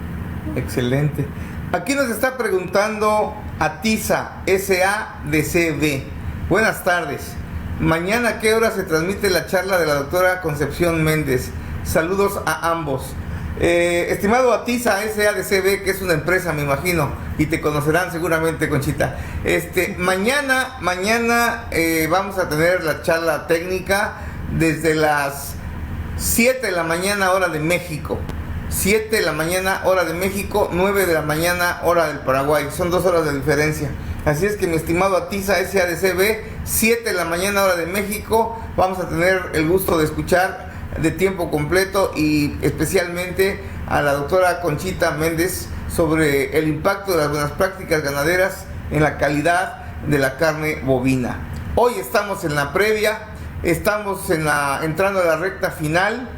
Speaker 1: Excelente. Aquí nos está preguntando Atiza SADCB. Buenas tardes. Mañana ¿a qué hora se transmite la charla de la doctora Concepción Méndez? Saludos a ambos. Estimado Atiza SADCB, que es una empresa, me imagino, y te conocerán seguramente, Conchita. Mañana vamos a tener la charla técnica desde las 7 de la mañana hora de México. 7 de la mañana hora de México, 9 de la mañana hora del Paraguay. Son 2 horas de diferencia. Así es que, mi estimado Atiza SADCB, 7 de la mañana hora de México, vamos a tener el gusto de escuchar de tiempo completo, y especialmente a la doctora Conchita Méndez, sobre el impacto de las buenas prácticas ganaderas en la calidad de la carne bovina. Hoy estamos en la previa, estamos entrando a la recta final.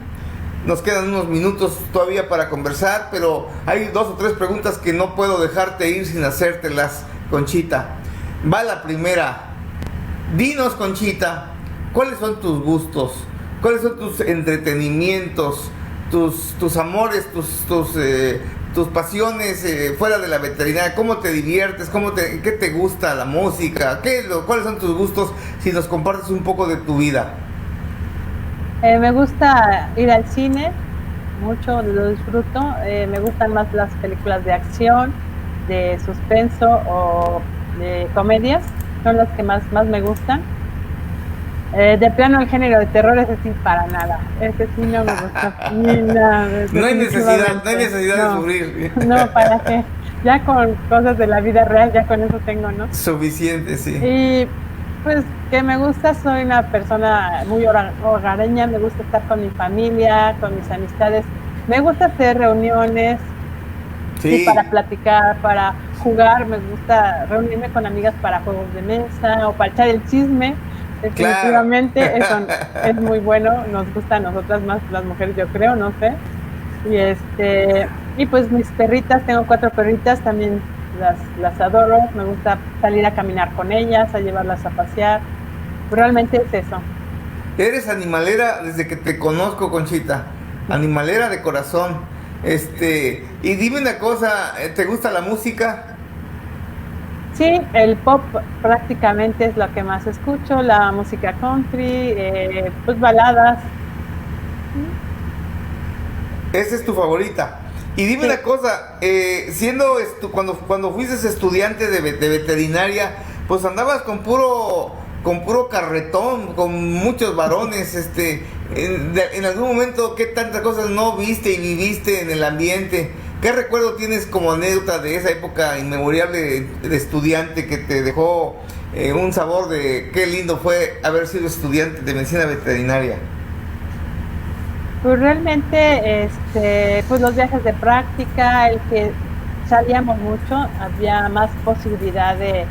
Speaker 1: Nos quedan unos minutos todavía para conversar, pero hay 2 o 3 preguntas que no puedo dejarte ir sin hacértelas, Conchita. Va la primera. Dinos, Conchita, ¿cuáles son tus gustos? ¿Cuáles son tus entretenimientos, tus amores, tus pasiones fuera de la veterinaria? ¿Cómo te diviertes? ¿Qué te gusta la música? ¿Cuáles son tus gustos? Si nos compartes un poco de tu vida.
Speaker 2: Me gusta ir al cine, mucho lo disfruto. Me gustan más las películas de acción, de suspenso o de comedias, son las que más me gustan. De plano el género de terror, ese sí, para nada. Ese sí no me gusta. Ni nada.
Speaker 1: No hay necesidad de sufrir.
Speaker 2: No, ¿para qué? Ya con cosas de la vida real, ya con eso tengo, ¿no?
Speaker 1: Suficiente, sí.
Speaker 2: Y pues que me gusta, soy una persona muy hogareña, me gusta estar con mi familia, con mis amistades. Me gusta hacer reuniones, Y
Speaker 1: Sí,
Speaker 2: para platicar, para jugar, me gusta reunirme con amigas para juegos de mesa o para echar el chisme.
Speaker 1: claro.
Speaker 2: Definitivamente eso es muy bueno, nos gusta a nosotras más las mujeres, yo creo, no sé. Y y pues mis perritas, tengo 4 perritas, también las adoro, me gusta salir a caminar con ellas, a llevarlas a pasear. Realmente es eso.
Speaker 1: Eres animalera desde que te conozco, Conchita. Animalera de corazón. Y dime una cosa, ¿te gusta la música?
Speaker 2: Sí, el pop prácticamente es lo que más escucho, la música country, pues baladas.
Speaker 1: Esa es tu favorita. Y dime una
Speaker 2: Sí,
Speaker 1: cosa, cuando fuiste estudiante de veterinaria, pues andabas con puro carretón, con muchos varones, en algún momento, ¿qué tantas cosas no viste y viviste en el ambiente? ¿Qué recuerdo tienes como anécdota de esa época inmemorial de estudiante que te dejó un sabor de qué lindo fue haber sido estudiante de medicina veterinaria?
Speaker 2: pues realmente, pues los viajes de práctica, el que salíamos mucho, había más posibilidad de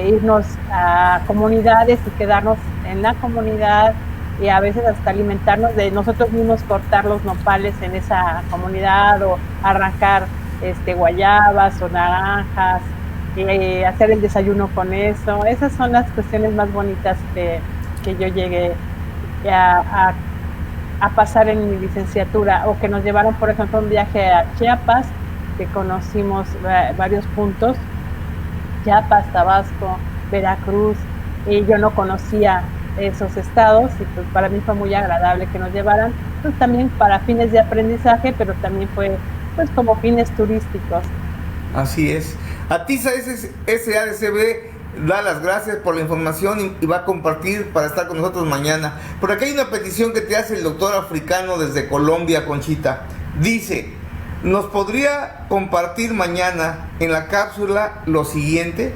Speaker 2: irnos a comunidades y quedarnos en la comunidad y a veces hasta alimentarnos de nosotros mismos, cortar los nopales en esa comunidad o arrancar guayabas o naranjas y hacer el desayuno con eso. Esas son las cuestiones más bonitas que yo llegué a, a pasar en mi licenciatura, o que nos llevaron, por ejemplo, un viaje a Chiapas, que conocimos varios puntos, Chiapas, Tabasco, Veracruz, y yo no conocía esos estados y pues para mí fue muy agradable que nos llevaran, pues también para fines de aprendizaje, pero también fue pues como fines turísticos.
Speaker 1: Así es. A ti SADCB da las gracias por la información y va a compartir para estar con nosotros mañana. Por aquí hay una petición que te hace el doctor africano desde Colombia, Conchita. Dice, ¿nos podría compartir mañana en la cápsula lo siguiente?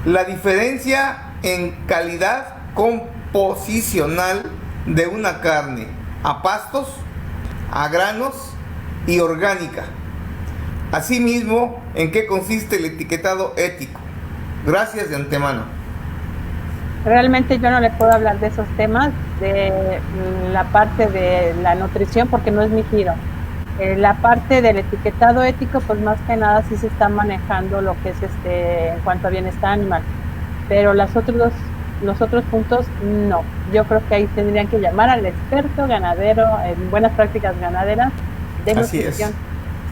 Speaker 1: La diferencia en calidad composicional de una carne a pastos, a granos y orgánica. Asimismo, ¿en qué consiste el etiquetado ético? Gracias de antemano.
Speaker 2: Realmente yo no le puedo hablar de esos temas, de la parte de la nutrición, porque no es mi giro. La parte del etiquetado ético, pues más que nada sí se está manejando lo que es en cuanto a bienestar animal, pero los otros puntos no. Yo creo que ahí tendrían que llamar al experto ganadero en buenas prácticas ganaderas de
Speaker 1: Así es.
Speaker 2: nutrición.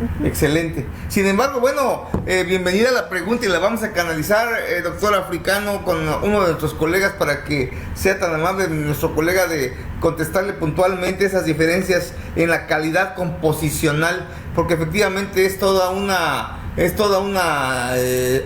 Speaker 2: Ujú.
Speaker 1: Excelente. Sin embargo, bueno, bienvenida a la pregunta y la vamos a canalizar, doctor africano, con uno de nuestros colegas para que sea tan amable nuestro colega de contestarle puntualmente esas diferencias en la calidad composicional, porque efectivamente es toda una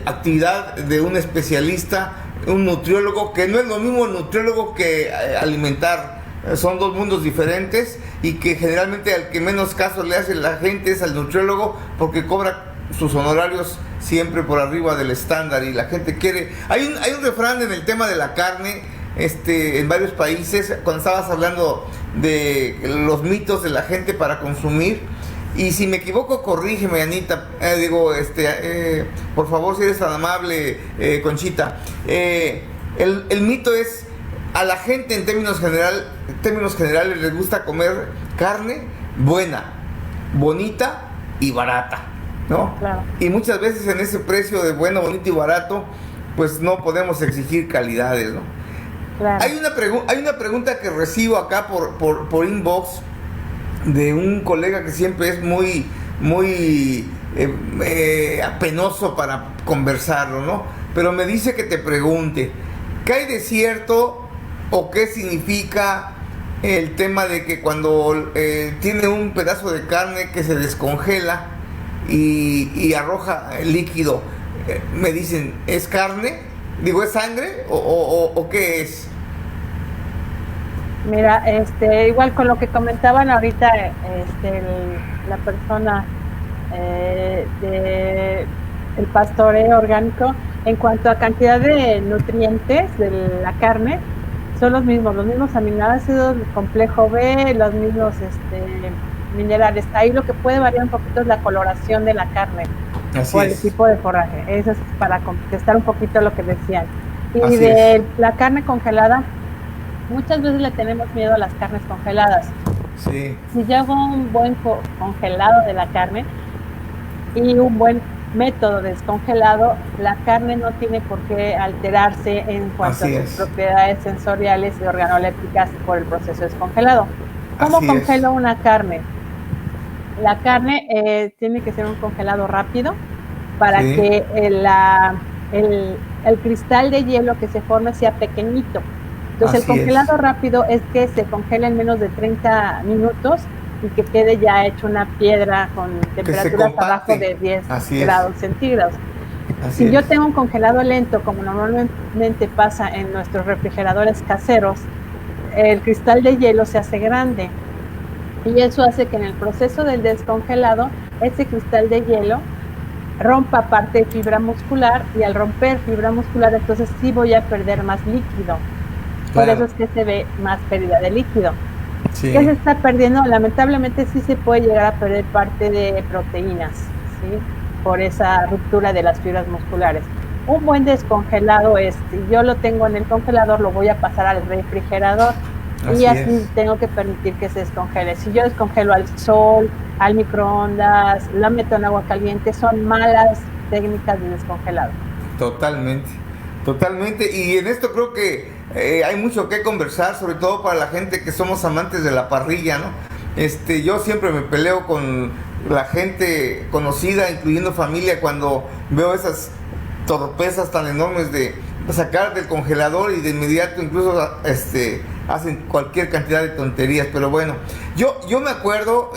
Speaker 1: actividad de un especialista, un nutriólogo, que no es lo mismo el nutriólogo que alimentar. Son dos mundos diferentes y que generalmente al que menos caso le hace la gente es al nutriólogo, porque cobra sus honorarios siempre por arriba del estándar y la gente quiere. Hay un refrán en el tema de la carne, en varios países, cuando estabas hablando de los mitos de la gente para consumir. Y si me equivoco, corrígeme, Anita. Por favor, si eres tan amable, Conchita. El mito es, a la gente en términos generales les gusta comer carne buena, bonita y barata, ¿no?
Speaker 2: Claro,
Speaker 1: Y muchas veces en ese precio de bueno, bonito y barato, pues no podemos exigir calidades, ¿no?
Speaker 2: claro.
Speaker 1: Hay una pregunta que recibo acá por inbox de un colega que siempre es muy apenoso para conversarlo, ¿no? Pero me dice que te pregunte, ¿qué hay de cierto o qué significa el tema de que cuando tiene un pedazo de carne que se descongela y arroja el líquido, me dicen, ¿es carne? Digo, ¿es sangre o qué es?
Speaker 2: Mira, igual con lo que comentaban ahorita, la persona el pastoreo orgánico, en cuanto a cantidad de nutrientes de la carne, son los mismos aminoácidos, el complejo B, los mismos minerales. Ahí lo que puede variar un poquito es la coloración de la carne
Speaker 1: Así
Speaker 2: o el
Speaker 1: es.
Speaker 2: tipo de forraje. Eso es para contestar un poquito lo que decían. Y
Speaker 1: Así
Speaker 2: de
Speaker 1: es.
Speaker 2: la carne congelada, muchas veces le tenemos miedo a las carnes congeladas.
Speaker 1: Sí,
Speaker 2: Si yo hago un buen congelado de la carne y un buen método descongelado, la carne no tiene por qué alterarse en cuanto a
Speaker 1: así
Speaker 2: sus
Speaker 1: es.
Speaker 2: propiedades sensoriales y organolépticas por el proceso descongelado. ¿Cómo
Speaker 1: Así es.
Speaker 2: congelo una carne? La carne tiene que ser un congelado rápido para
Speaker 1: Sí,
Speaker 2: que el cristal de hielo que se forme sea pequeñito. Entonces el
Speaker 1: así es.
Speaker 2: congelado rápido es que se congela en menos de 30 minutos y que quede ya hecho una piedra con
Speaker 1: Que se
Speaker 2: temperaturas abajo
Speaker 1: compacte.
Speaker 2: de 10
Speaker 1: Así es.
Speaker 2: grados centígrados.
Speaker 1: Así
Speaker 2: Si yo
Speaker 1: es.
Speaker 2: tengo un congelado lento, como normalmente pasa en nuestros refrigeradores caseros, el cristal de hielo se hace grande y eso hace que en el proceso del descongelado ese cristal de hielo rompa parte de fibra muscular y al romper fibra muscular entonces sí voy a perder más líquido. Por eso
Speaker 1: Claro.
Speaker 2: es que se ve más pérdida de líquido. ¿Qué
Speaker 1: Sí.
Speaker 2: se está perdiendo? Lamentablemente sí se puede llegar a perder parte de proteínas, ¿sí? Por esa ruptura de las fibras musculares. Un buen descongelado es, si yo lo tengo en el congelador, lo voy a pasar al refrigerador y
Speaker 1: Así
Speaker 2: así
Speaker 1: es.
Speaker 2: tengo que permitir que se descongele. Si yo descongelo al sol, al microondas, la meto en agua caliente, son malas técnicas de descongelado.
Speaker 1: Totalmente, totalmente. Y en esto creo que hay mucho que conversar, sobre todo para la gente que somos amantes de la parrilla, ¿no? Yo siempre me peleo con la gente conocida, incluyendo familia, cuando veo esas torpezas tan enormes de sacar del congelador y de inmediato incluso hacen cualquier cantidad de tonterías. Pero bueno, yo me acuerdo,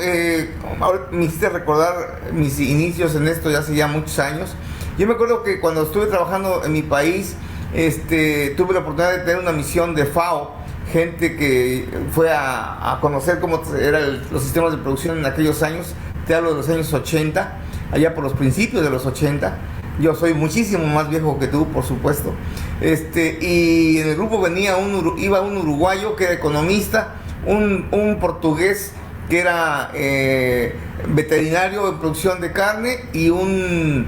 Speaker 1: ahora me hiciste recordar mis inicios en esto ya hace ya muchos años. Yo me acuerdo que cuando estuve trabajando en mi país, tuve la oportunidad de tener una misión de FAO, gente que fue a conocer cómo eran los sistemas de producción en aquellos años. Te hablo de los años 80, allá por los principios de los 80. Yo soy muchísimo más viejo que tú, por supuesto. Y en el grupo iba un uruguayo que era economista, un portugués que era veterinario en producción de carne y un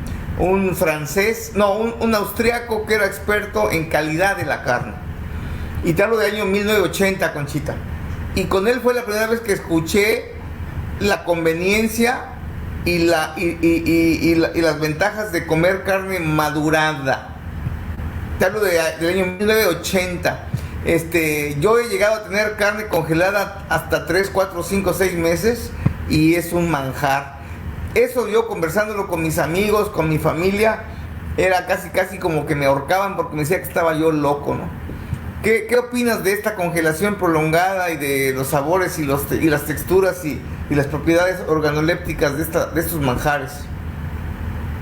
Speaker 1: francés, no, un austriaco que era experto en calidad de la carne. Y te hablo del año 1980, Conchita. Y con él fue la primera vez que escuché la conveniencia y las ventajas de comer carne madurada. Te hablo del año 1980. Yo he llegado a tener carne congelada hasta 3 4 5 6 meses y es un manjar. Eso yo conversándolo con mis amigos, con mi familia, era casi casi como que me ahorcaban porque me decía que estaba yo loco, ¿no? ¿Qué opinas de esta congelación prolongada y de los sabores y las texturas y las propiedades organolépticas de estos manjares?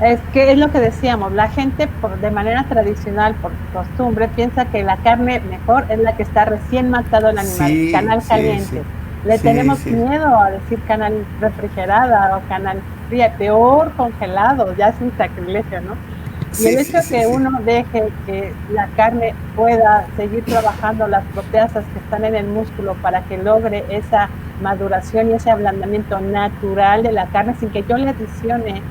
Speaker 2: Es que es lo que decíamos, la gente de manera tradicional, por costumbre, piensa que la carne mejor es la que está recién matado el animal,
Speaker 1: Sí,
Speaker 2: canal
Speaker 1: sí, sí.
Speaker 2: caliente. Le
Speaker 1: Sí,
Speaker 2: tenemos
Speaker 1: sí.
Speaker 2: miedo a decir canal refrigerada o canal fría, peor congelado, ya es un sacrilegio, ¿no? Y el
Speaker 1: Sí,
Speaker 2: hecho
Speaker 1: sí,
Speaker 2: de
Speaker 1: sí,
Speaker 2: que
Speaker 1: sí.
Speaker 2: uno deje que la carne pueda seguir trabajando las proteasas que están en el músculo para que logre esa maduración y ese ablandamiento natural de la carne sin que yo le adicione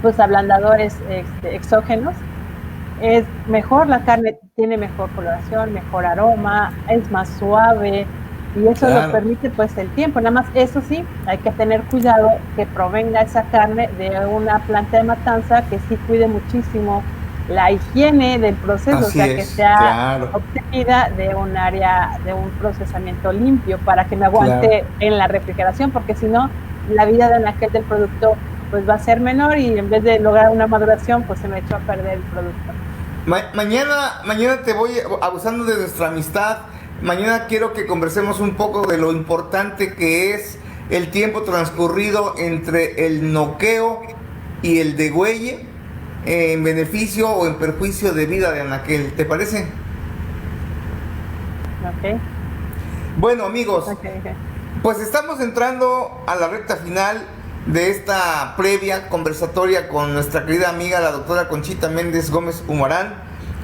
Speaker 2: pues ablandadores exógenos, es mejor, la carne tiene mejor coloración, mejor aroma, es más suave y eso lo
Speaker 1: Claro.
Speaker 2: permite pues el tiempo. Nada más, eso sí, hay que tener cuidado que provenga esa carne de una planta de matanza que sí cuide muchísimo la higiene del proceso, o
Speaker 1: Así
Speaker 2: sea, que
Speaker 1: es.
Speaker 2: sea
Speaker 1: Claro.
Speaker 2: obtenida de un área, de un procesamiento limpio para que me
Speaker 1: Claro.
Speaker 2: aguante en la refrigeración, porque si no, la vida de anaquel del producto pues va a ser menor y en vez de lograr una maduración, pues se me echó a perder el producto.
Speaker 1: Mañana te voy abusando de nuestra amistad. Mañana quiero que conversemos un poco de lo importante que es el tiempo transcurrido entre el noqueo y el degüelle en beneficio o en perjuicio de vida de anaquel. ¿Te parece?
Speaker 2: Ok,
Speaker 1: Bueno, amigos,
Speaker 2: ok, ok.
Speaker 1: pues estamos entrando a la recta final de esta previa conversatoria con nuestra querida amiga la doctora Conchita Méndez Gómez Humarán,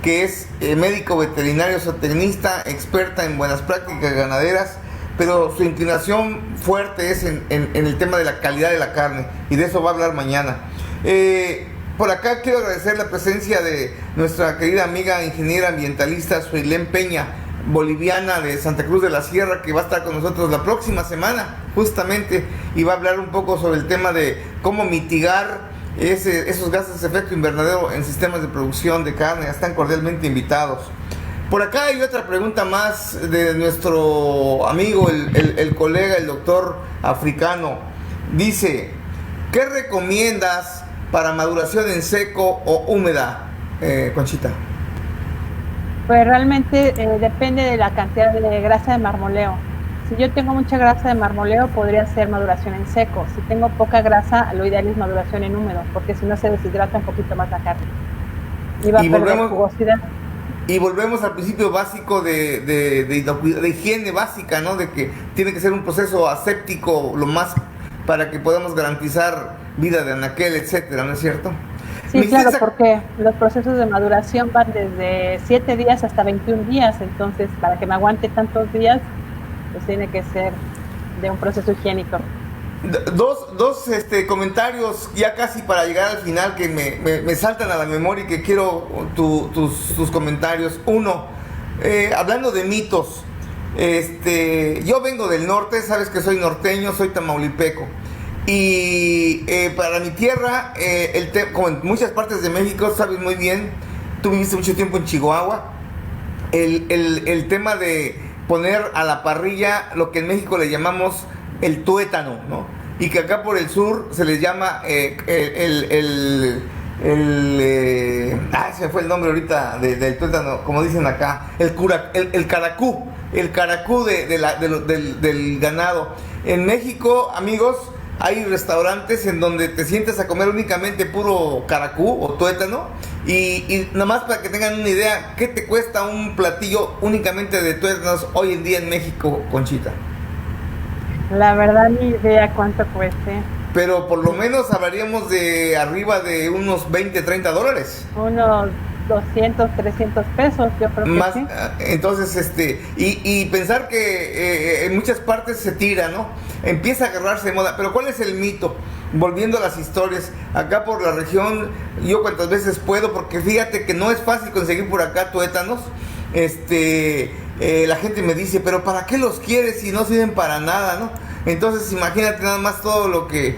Speaker 1: que es médico veterinario zootecnista, experta en buenas prácticas ganaderas, pero su inclinación fuerte es en el tema de la calidad de la carne, y de eso va a hablar mañana. Por acá quiero agradecer la presencia de nuestra querida amiga ingeniera ambientalista Suilén Peña, boliviana de Santa Cruz de la Sierra, que va a estar con nosotros la próxima semana justamente, y va a hablar un poco sobre el tema de cómo mitigar esos gases de efecto invernadero en sistemas de producción de carne. Están cordialmente invitados. Por acá hay otra pregunta más de nuestro amigo, el colega, el doctor africano. Dice, ¿qué recomiendas para maduración en seco o húmeda, Conchita?
Speaker 2: Pues realmente depende de la cantidad de grasa de marmoleo. Si yo tengo mucha grasa de marmoleo, podría ser maduración en seco. Si tengo poca grasa, lo ideal es maduración en húmedo, porque si no se deshidrata un poquito más la carne y va a perder jugosidad.
Speaker 1: Y volvemos al principio básico de higiene básica, ¿no? De que tiene que ser un proceso aséptico lo más para que podamos garantizar vida de anaquel, etcétera, ¿no es cierto?
Speaker 2: Sí, claro, porque los procesos de maduración van desde 7 días hasta 21 días, entonces para que me aguante tantos días, pues tiene que ser de un proceso higiénico.
Speaker 1: Dos comentarios ya casi para llegar al final que me saltan a la memoria y que quiero tus comentarios. Uno, hablando de mitos, yo vengo del norte, sabes que soy norteño, soy tamaulipeco. Y para mi tierra, como en muchas partes de México, sabes muy bien, tú viviste mucho tiempo en Chihuahua, el tema de poner a la parrilla lo que en México le llamamos el tuétano, ¿no? Y que acá por el sur se les llama se me fue el nombre ahorita del tuétano, como dicen acá, el caracú del ganado. En México, amigos, hay restaurantes en donde te sientes a comer únicamente puro caracú o tuétano, y nada más para que tengan una idea, ¿qué te cuesta un platillo únicamente de tuétanos hoy en día en México, Conchita?
Speaker 2: La verdad ni idea cuánto cueste.
Speaker 1: Pero por lo menos hablaríamos de arriba de unos 20, 30 dólares.
Speaker 2: Unos 200, 300 pesos, yo creo que
Speaker 1: más,
Speaker 2: sí.
Speaker 1: Entonces, y pensar que en muchas partes se tira, ¿no? Empieza a agarrarse de moda. Pero ¿cuál es el mito? Volviendo a las historias, acá por la región, yo cuantas veces puedo, porque fíjate que no es fácil conseguir por acá tuétanos. La gente me dice, pero ¿para qué los quieres si no sirven para nada, no? Entonces imagínate nada más todo lo que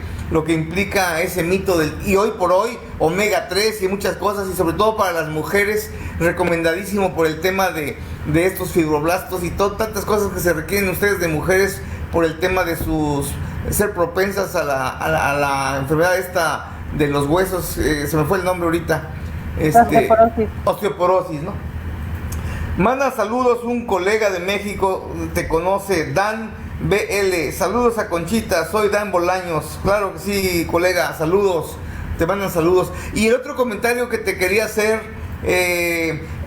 Speaker 1: implica ese mito y hoy por hoy omega 3 y muchas cosas, y sobre todo para las mujeres recomendadísimo por el tema de estos fibroblastos y tantas cosas que se requieren ustedes de mujeres por el tema de ser propensas a la enfermedad esta de los huesos, se me fue el nombre ahorita, osteoporosis, ¿no? Manda saludos un colega de México, te conoce, Dan BL. Saludos a Conchita, soy Dan Bolaños. Claro que sí, colega, saludos, te mandan saludos. Y el otro comentario que te quería hacer,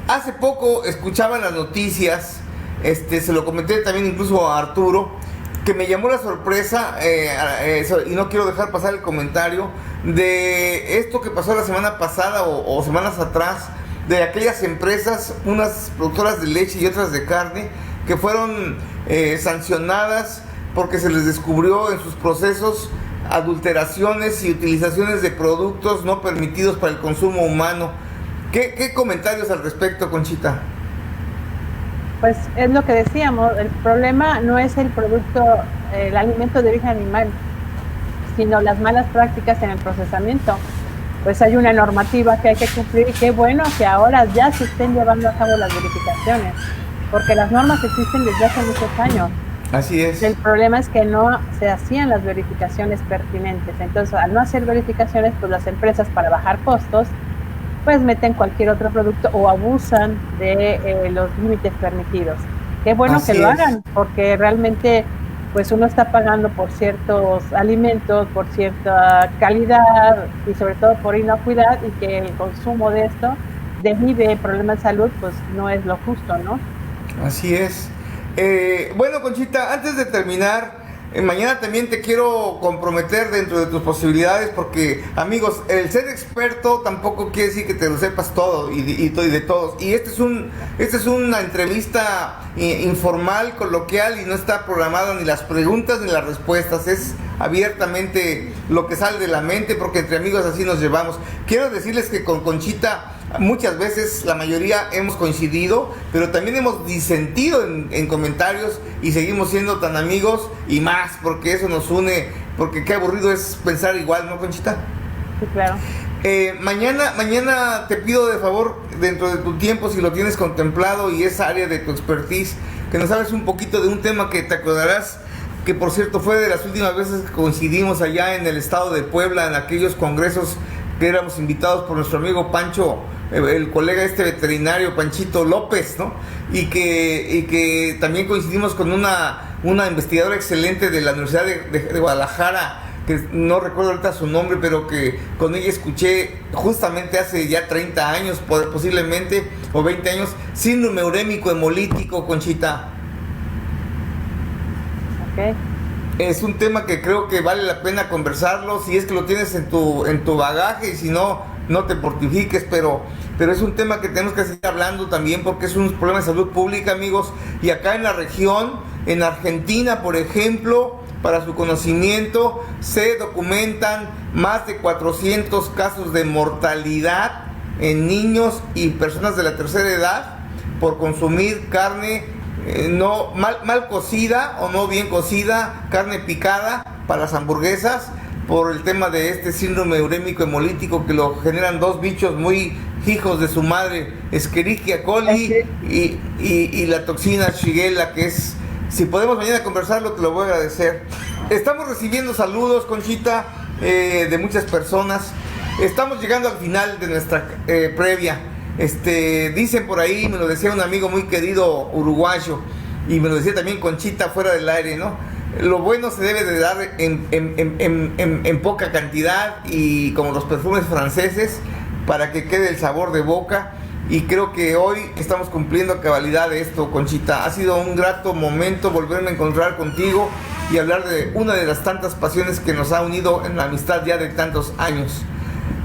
Speaker 1: hace poco escuchaba en las noticias, se lo comenté también incluso a Arturo, que me llamó la sorpresa, y no quiero dejar pasar el comentario, de esto que pasó la semana pasada o semanas atrás, de aquellas empresas, unas productoras de leche y otras de carne, que fueron sancionadas porque se les descubrió en sus procesos adulteraciones y utilizaciones de productos no permitidos para el consumo humano. ¿Qué comentarios al respecto, Conchita?
Speaker 2: Pues es lo que decíamos, el problema no es el producto, el alimento de origen animal, sino las malas prácticas en el procesamiento. Pues hay una normativa que hay que cumplir, y qué bueno que ahora ya se estén llevando a cabo las verificaciones, porque las normas existen desde hace muchos años.
Speaker 1: Así es.
Speaker 2: El problema es que no se hacían las verificaciones pertinentes. Entonces, al no hacer verificaciones, pues las empresas, para bajar costos, pues meten cualquier otro producto o abusan de los límites permitidos. Qué bueno
Speaker 1: Así
Speaker 2: que lo
Speaker 1: es.
Speaker 2: hagan, porque realmente pues uno está pagando por ciertos alimentos, por cierta calidad y sobre todo por inocuidad, y que el consumo de esto derive problemas de salud, pues no es lo justo, ¿no?
Speaker 1: Así es. Bueno, Conchita, antes de terminar, Mañana también te quiero comprometer dentro de tus posibilidades, porque, amigos, el ser experto tampoco quiere decir que te lo sepas todo y de todos. Y esta es una entrevista informal, coloquial, y no está programada ni las preguntas ni las respuestas. Es abiertamente lo que sale de la mente, porque entre amigos así nos llevamos. Quiero decirles que con Conchita muchas veces, la mayoría, hemos coincidido, pero también hemos disentido en comentarios, y seguimos siendo tan amigos y más, porque eso nos une, porque qué aburrido es pensar igual, ¿no, Conchita?
Speaker 2: Sí, claro.
Speaker 1: Mañana te pido de favor, dentro de tu tiempo, si lo tienes contemplado y esa área de tu expertise, que nos hables un poquito de un tema que te acordarás, que por cierto fue de las últimas veces que coincidimos allá en el estado de Puebla, en aquellos congresos que éramos invitados por nuestro amigo Pancho, el colega veterinario Panchito López, ¿no? Y que también coincidimos con una investigadora excelente de la Universidad de Guadalajara, que no recuerdo ahorita su nombre, pero que con ella escuché justamente hace ya 30 años, posiblemente, o 20 años, síndrome urémico hemolítico, Conchita.
Speaker 2: Ok.
Speaker 1: Es un tema que creo que vale la pena conversarlo, si es que lo tienes en tu bagaje, y si no, no te mortifiques, pero es un tema que tenemos que seguir hablando también, porque es un problema de salud pública, amigos. Y acá en la región, en Argentina, por ejemplo, para su conocimiento, se documentan más de 400 casos de mortalidad en niños y personas de la tercera edad por consumir carne no mal cocida o no bien cocida, carne picada para las hamburguesas, por el tema de este síndrome urémico hemolítico, que lo generan dos bichos muy hijos de su madre, Escherichia coli y la toxina Shigella, que es, si podemos mañana conversarlo, te lo voy a agradecer. Estamos recibiendo saludos, Conchita, de muchas personas. Estamos llegando al final de nuestra previa. Dicen por ahí, me lo decía un amigo muy querido uruguayo, y me lo decía también Conchita fuera del aire, ¿no? Lo bueno se debe de dar en poca cantidad, y como los perfumes franceses, para que quede el sabor de boca. Y creo que hoy estamos cumpliendo a cabalidad de esto, Conchita. Ha sido un grato momento volverme a encontrar contigo y hablar de una de las tantas pasiones que nos ha unido en la amistad ya de tantos años.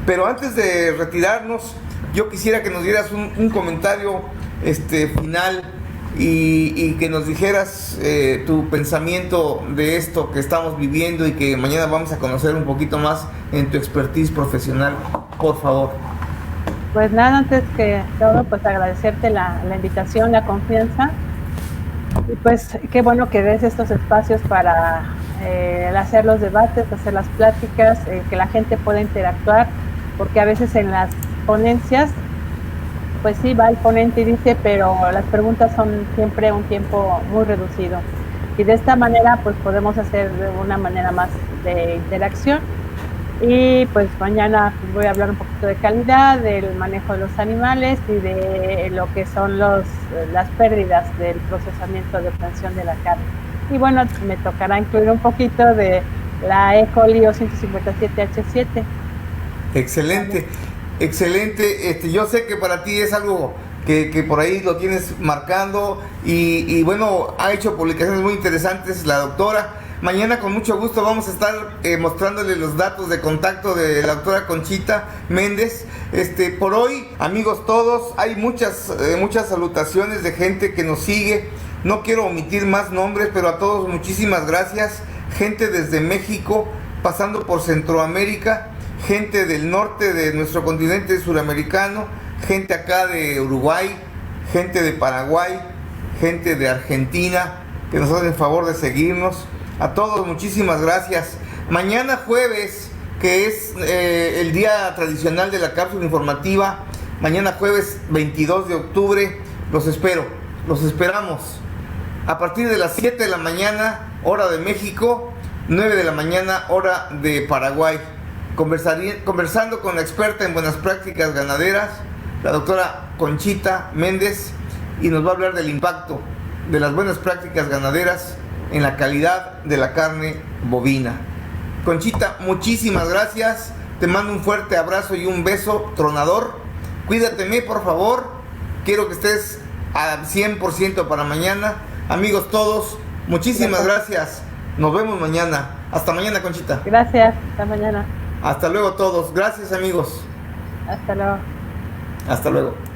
Speaker 1: Pero antes de retirarnos, yo quisiera que nos dieras un comentario final, y que nos dijeras tu pensamiento de esto que estamos viviendo y que mañana vamos a conocer un poquito más en tu expertise profesional, por favor.
Speaker 2: Pues nada, antes que todo, pues agradecerte la invitación, la confianza, y pues qué bueno que des estos espacios para hacer los debates, hacer las pláticas, que la gente pueda interactuar, porque a veces en las ponencias, pues sí, va el ponente y dice, pero las preguntas son siempre un tiempo muy reducido, y de esta manera pues podemos hacer de una manera más de interacción. Y pues mañana voy a hablar un poquito de calidad, del manejo de los animales y de lo que son las pérdidas del procesamiento de obtención de la carne. Y bueno, me tocará incluir un poquito de la E. coli O157H7.
Speaker 1: Excelente, excelente. Yo sé que para ti es algo que por ahí lo tienes marcando, y bueno, ha hecho publicaciones muy interesantes la doctora. Mañana con mucho gusto vamos a estar mostrándole los datos de contacto de la doctora Conchita Méndez. Por hoy, amigos todos, hay muchas salutaciones de gente que nos sigue. No quiero omitir más nombres, pero a todos muchísimas gracias. Gente desde México, pasando por Centroamérica, gente del norte de nuestro continente suramericano, gente acá de Uruguay, gente de Paraguay, gente de Argentina, que nos hacen el favor de seguirnos. A todos muchísimas gracias. Mañana jueves, que es el día tradicional de la cápsula informativa, mañana jueves 22 de octubre, los esperamos a partir de las 7 de la mañana, hora de México, 9 de la mañana, hora de Paraguay, conversando con la experta en buenas prácticas ganaderas, la doctora Conchita Méndez, y nos va a hablar del impacto de las buenas prácticas ganaderas en la calidad de la carne bovina. Conchita, muchísimas gracias. Te mando un fuerte abrazo y un beso tronador. Cuídateme, por favor. Quiero que estés al 100% para mañana. Amigos todos, muchísimas gracias. Nos vemos mañana. Hasta mañana, Conchita.
Speaker 2: Gracias, hasta mañana.
Speaker 1: Hasta luego todos. Gracias, amigos.
Speaker 2: Hasta luego.
Speaker 1: Hasta luego.